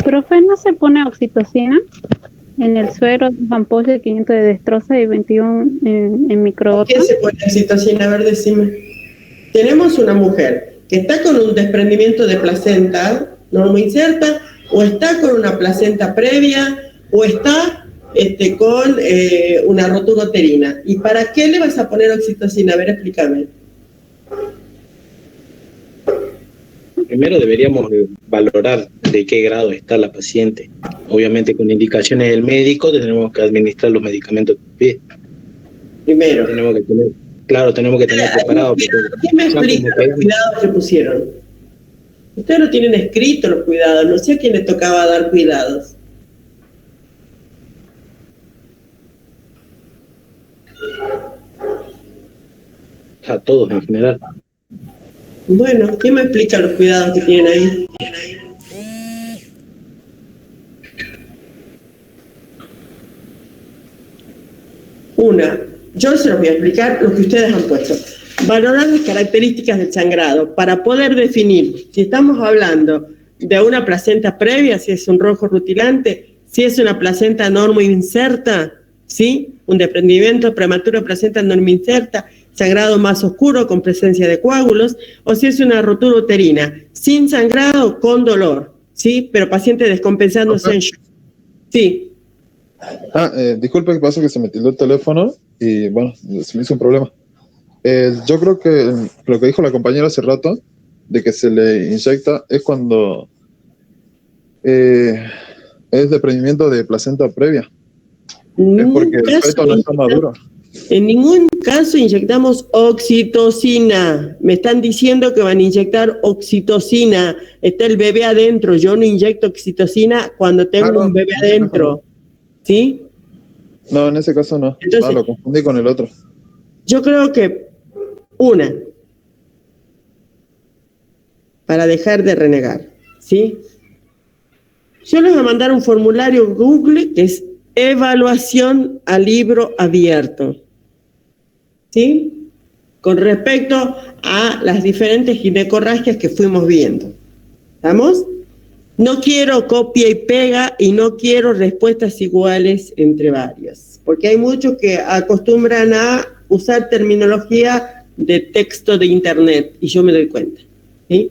Profe, ¿no se pone oxitocina en el suero, ampollas de 500 de destroza y 21 en microdosis? ¿Qué se pone oxitocina? A ver, decime. Tenemos una mujer que está con un desprendimiento de placenta normoinserta, o está con una placenta previa, o está con una rotura uterina. ¿Y para qué le vas a poner oxitocina? A ver, explícame. Primero deberíamos valorar de qué grado está la paciente. Obviamente con indicaciones del médico tenemos que administrar los medicamentos que pide. Primero. Tenemos que tener preparado. ¿Quién me explica los cuidados que pusieron? Ustedes lo tienen escrito, los cuidados. No sé a quién le tocaba dar cuidados. A todos en general. Bueno, ¿quién me explica los cuidados que tienen ahí? Yo se los voy a explicar lo que ustedes han puesto. Valorar las características del sangrado para poder definir si estamos hablando de una placenta previa, si es un rojo rutilante, si es una placenta normoinserta, ¿sí? Un desprendimiento prematuro de placenta normoinserta, sangrado más oscuro con presencia de coágulos, o si es una rotura uterina, sin sangrado, con dolor, ¿sí? Pero paciente descompensándose en shock. Sí. Disculpe, que pasa que se me tildó el teléfono y bueno, se me hizo un problema. Yo creo que lo que dijo la compañera hace rato, de que se le inyecta, es cuando es desprendimiento de placenta previa. Es porque el feto no está maduro. En ningún caso inyectamos oxitocina. Me están diciendo que van a inyectar oxitocina. Está el bebé adentro. Yo no inyecto oxitocina cuando tengo un bebé adentro. ¿Sí? No, en ese caso no. Entonces, lo confundí con el otro. Yo creo que para dejar de renegar, ¿sí? Yo les voy a mandar un formulario Google que es evaluación a libro abierto, ¿sí? Con respecto a las diferentes ginecorragias que fuimos viendo. ¿Estamos? No quiero copia y pega y no quiero respuestas iguales entre varios, porque hay muchos que acostumbran a usar terminología de texto de internet y yo me doy cuenta, ¿sí?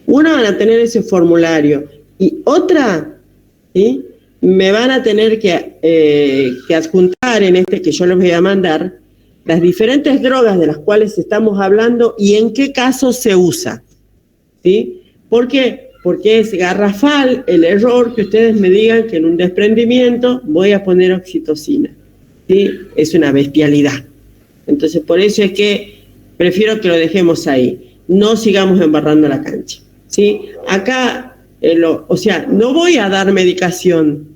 Una van a tener ese formulario y otra, ¿sí?, me van a tener que adjuntar en este que yo les voy a mandar las diferentes drogas de las cuales estamos hablando y en qué casos se usa, ¿sí? ¿Por qué? Porque es garrafal el error que ustedes me digan que en un desprendimiento voy a poner oxitocina, ¿sí? Es una bestialidad. Entonces, por eso es que prefiero que lo dejemos ahí, no sigamos embarrando la cancha, ¿sí? Acá, o sea, no voy a dar medicación,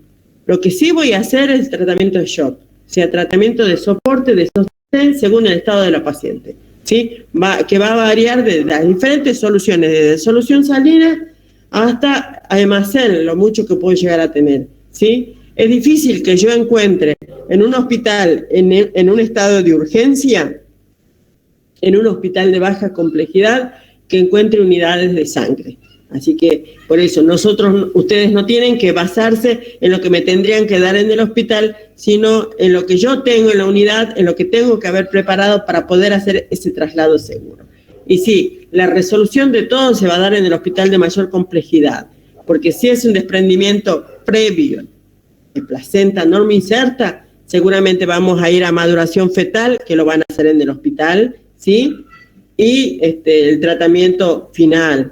lo que sí voy a hacer es tratamiento de shock, o sea, tratamiento de soporte, de sostén, según el estado de la paciente, ¿sí? Que va a variar de las diferentes soluciones, desde solución salina hasta almacén, lo mucho que puedo llegar a tener, ¿sí? Es difícil que yo encuentre en un hospital, en un estado de urgencia, en un hospital de baja complejidad, que encuentre unidades de sangre. Así que, por eso, ustedes no tienen que basarse en lo que me tendrían que dar en el hospital, sino en lo que yo tengo en la unidad, en lo que tengo que haber preparado para poder hacer ese traslado seguro. Y sí, la resolución de todo se va a dar en el hospital de mayor complejidad, porque si es un desprendimiento previo de placenta norma inserta, seguramente vamos a ir a maduración fetal, que lo van a hacer en el hospital, ¿sí? Y el tratamiento final,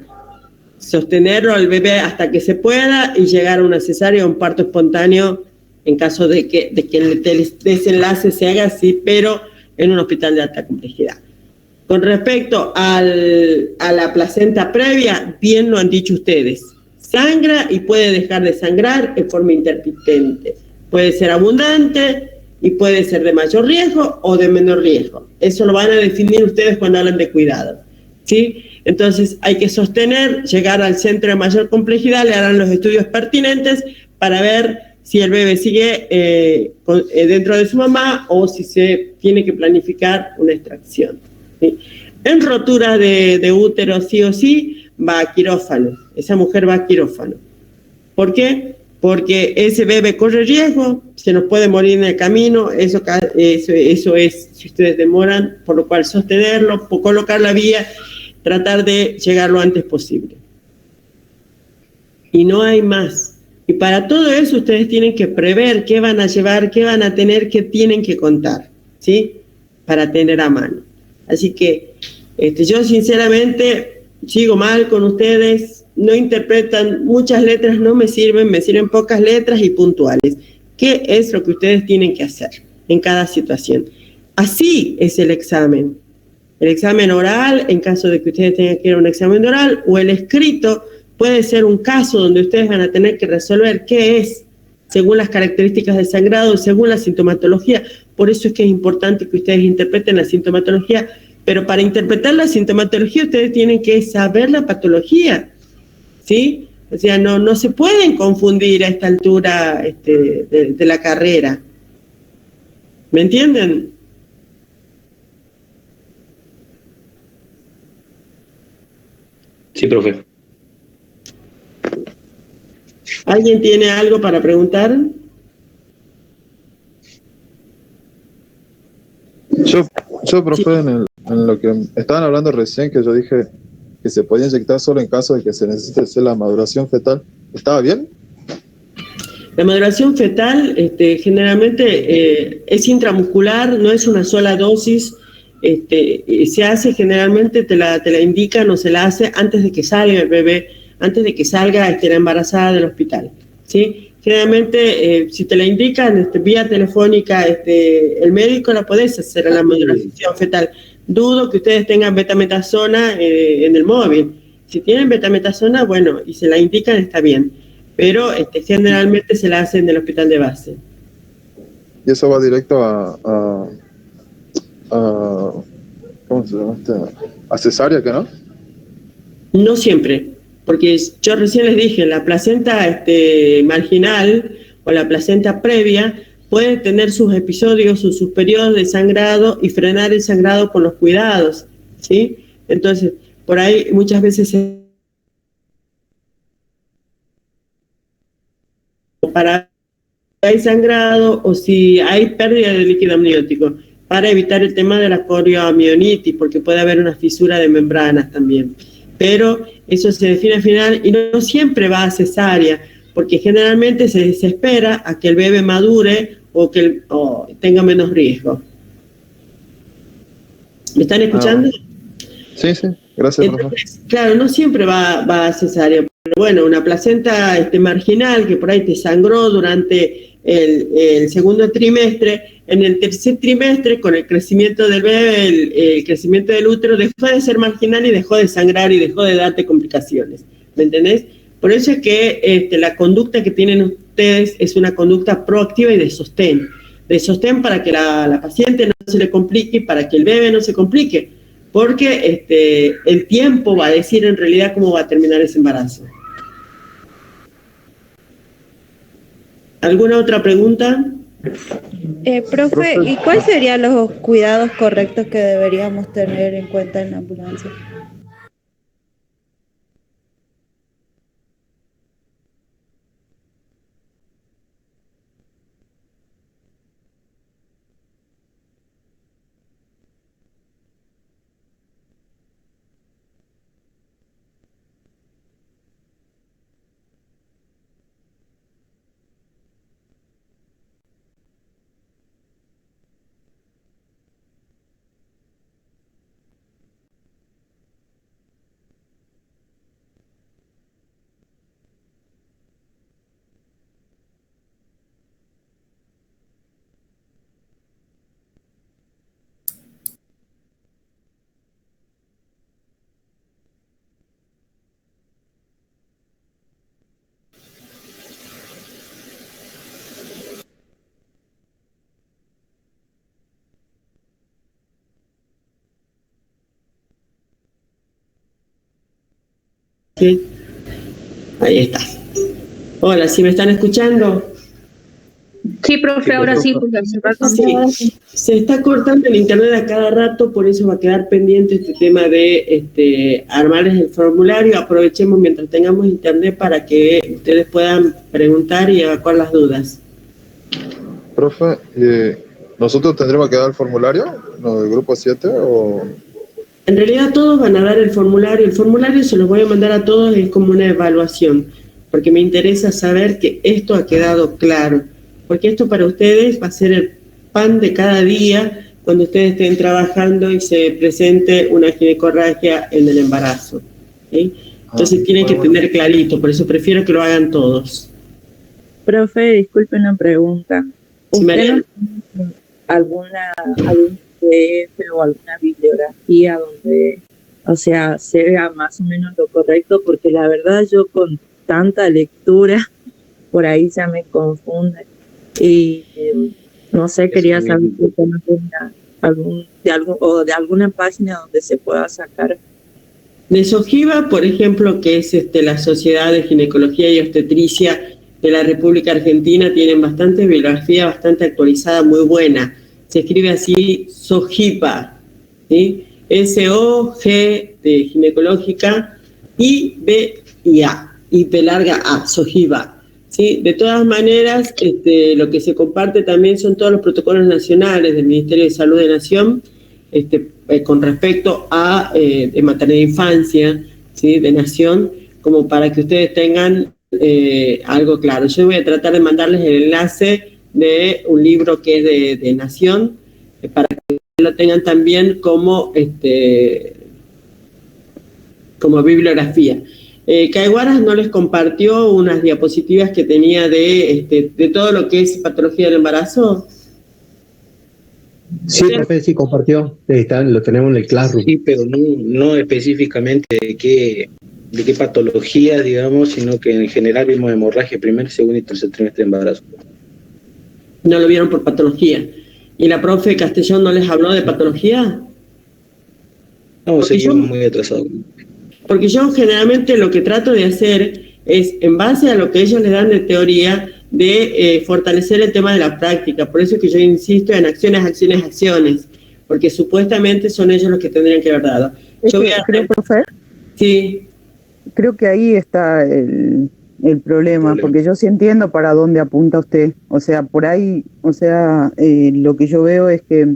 sostenerlo al bebé hasta que se pueda y llegar a una cesárea o un parto espontáneo en caso de que el desenlace se haga así, pero en un hospital de alta complejidad. Con respecto a la placenta previa, bien lo han dicho ustedes, sangra y puede dejar de sangrar en forma intermitente. Puede ser abundante y puede ser de mayor riesgo o de menor riesgo. Eso lo van a definir ustedes cuando hablan de cuidado, ¿sí? Entonces hay que sostener, llegar al centro de mayor complejidad, le harán los estudios pertinentes para ver si el bebé sigue dentro de su mamá o si se tiene que planificar una extracción, ¿sí? En rotura de útero sí o sí va a quirófano, esa mujer va a quirófano. ¿Por qué? Porque ese bebé corre riesgo, se nos puede morir en el camino, eso es, si ustedes demoran, por lo cual sostenerlo, colocar la vía, tratar de llegar lo antes posible. Y no hay más. Y para todo eso ustedes tienen que prever qué van a llevar, qué van a tener, qué tienen que contar, ¿sí? Para tener a mano. Así que yo sinceramente sigo mal con ustedes, no interpretan, muchas letras no me sirven pocas letras y puntuales. ¿Qué es lo que ustedes tienen que hacer en cada situación? Así es el examen. El examen oral, en caso de que ustedes tengan que ir a un examen oral, o el escrito, puede ser un caso donde ustedes van a tener que resolver qué es, según las características del sangrado, según la sintomatología. Por eso es que es importante que ustedes interpreten la sintomatología, pero para interpretar la sintomatología ustedes tienen que saber la patología, ¿sí? O sea, no se pueden confundir a esta altura de la carrera. ¿Me entienden? Sí, profe. ¿Alguien tiene algo para preguntar? Yo profe, en lo que estaban hablando recién, que yo dije que se podía inyectar solo en caso de que se necesite hacer la maduración fetal, ¿estaba bien? La maduración fetal generalmente es intramuscular, no es una sola dosis, se hace generalmente, te la indican o se la hace antes de que salga el bebé, antes de que salga la embarazada del hospital, ¿sí? Generalmente, si te la indican vía telefónica, el médico la podés hacer a la maduración fetal. Dudo que ustedes tengan betametasona en el móvil. Si tienen betametasona, bueno, y se la indican, está bien. Pero generalmente se la hace en el hospital de base. Y eso va directo a ¿cómo se llama a cesárea, que no? No siempre, porque yo recién les dije, la placenta marginal o la placenta previa puede tener sus episodios o sus periodos de sangrado y frenar el sangrado con los cuidados, ¿sí? Entonces, por ahí muchas veces para si hay sangrado o si hay pérdida de líquido amniótico, para evitar el tema de la corioamionitis, porque puede haber una fisura de membranas también. Pero eso se define al final y no siempre va a cesárea, porque generalmente se espera a que el bebé madure o tenga menos riesgo. ¿Me están escuchando? Sí, gracias, profe. Entonces, claro, no siempre va a cesárea, pero bueno, una placenta marginal que por ahí te sangró durante el segundo trimestre, en el tercer trimestre, con el crecimiento del bebé, el crecimiento del útero, dejó de ser marginal y dejó de sangrar y dejó de darte complicaciones, ¿me entendés? Por eso es que la conducta que tienen ustedes es una conducta proactiva y de sostén para que la paciente no se le complique y para que el bebé no se complique, porque el tiempo va a decir en realidad cómo va a terminar ese embarazo. ¿Alguna otra pregunta? Profe, ¿y cuáles serían los cuidados correctos que deberíamos tener en cuenta en la ambulancia? Sí, ahí está. Hola, ¿sí me están escuchando? Sí, profe, ahora sí, porque Sí, se está cortando el internet a cada rato, por eso va a quedar pendiente este tema de armarles el formulario. Aprovechemos mientras tengamos internet para que ustedes puedan preguntar y evacuar las dudas. Profe, ¿nosotros tendremos que dar el formulario, no, del grupo 7 o...? En realidad todos van a dar el formulario se los voy a mandar a todos, es como una evaluación, porque me interesa saber que esto ha quedado claro, porque esto para ustedes va a ser el pan de cada día cuando ustedes estén trabajando y se presente una ginecorragia en el embarazo, ¿sí? Entonces tienen que tener clarito, por eso prefiero que lo hagan todos. Profe, disculpe una pregunta. Sí, María. ¿Algún PDF o alguna bibliografía donde, o sea, se vea más o menos lo correcto? Porque la verdad yo con tanta lectura por ahí ya me confunde y no sé, quería saber si usted de alguna página donde se pueda sacar. De SOGIVA, por ejemplo, que es la Sociedad de Ginecología y Obstetricia de la República Argentina, tienen bastante bibliografía, bastante actualizada, muy buena. Se escribe así, SOGIVA, ¿sí? S-O-G de ginecológica, I-B-I-A, y P larga A, SOGIVA, ¿sí? De todas maneras, lo que se comparte también son todos los protocolos nacionales del Ministerio de Salud de Nación, con respecto a maternidad e infancia, ¿sí? De Nación, como para que ustedes tengan algo claro. Yo voy a tratar de mandarles el enlace de un libro que es de Nación, para que lo tengan también como bibliografía. Caiguaras no les compartió unas diapositivas que tenía de todo lo que es patología del embarazo. Sí, profe, sí compartió, lo tenemos en el Classroom. Sí, pero no específicamente de qué patología, digamos, sino que en general vimos hemorragia primer, segundo y tercer trimestre de embarazo. No lo vieron por patología. ¿Y la profe Castellón no les habló de patología? No, seguimos muy atrasados. Porque yo generalmente lo que trato de hacer es, en base a lo que ellos les dan de teoría, de fortalecer el tema de la práctica. Por eso es que yo insisto en acciones, porque supuestamente son ellos los que tendrían que haber dado. Yo voy a... profe. Sí. Creo que ahí está el problema, porque yo sí entiendo para dónde apunta usted. O sea, por ahí, lo que yo veo es que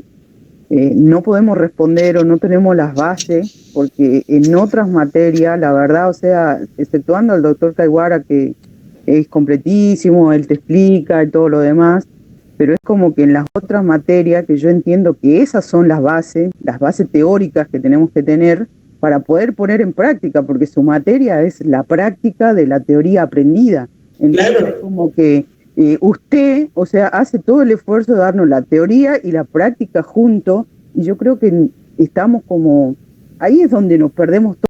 no podemos responder o no tenemos las bases, porque en otras materias, la verdad, o sea, exceptuando al doctor Caiguara, que es completísimo, él te explica y todo lo demás, pero es como que en las otras materias, que yo entiendo que esas son las bases teóricas que tenemos que tener para poder poner en práctica, porque su materia es la práctica de la teoría aprendida. Entonces es como que usted, o sea, hace todo el esfuerzo de darnos la teoría y la práctica juntos, y yo creo que estamos como, ahí es donde nos perdemos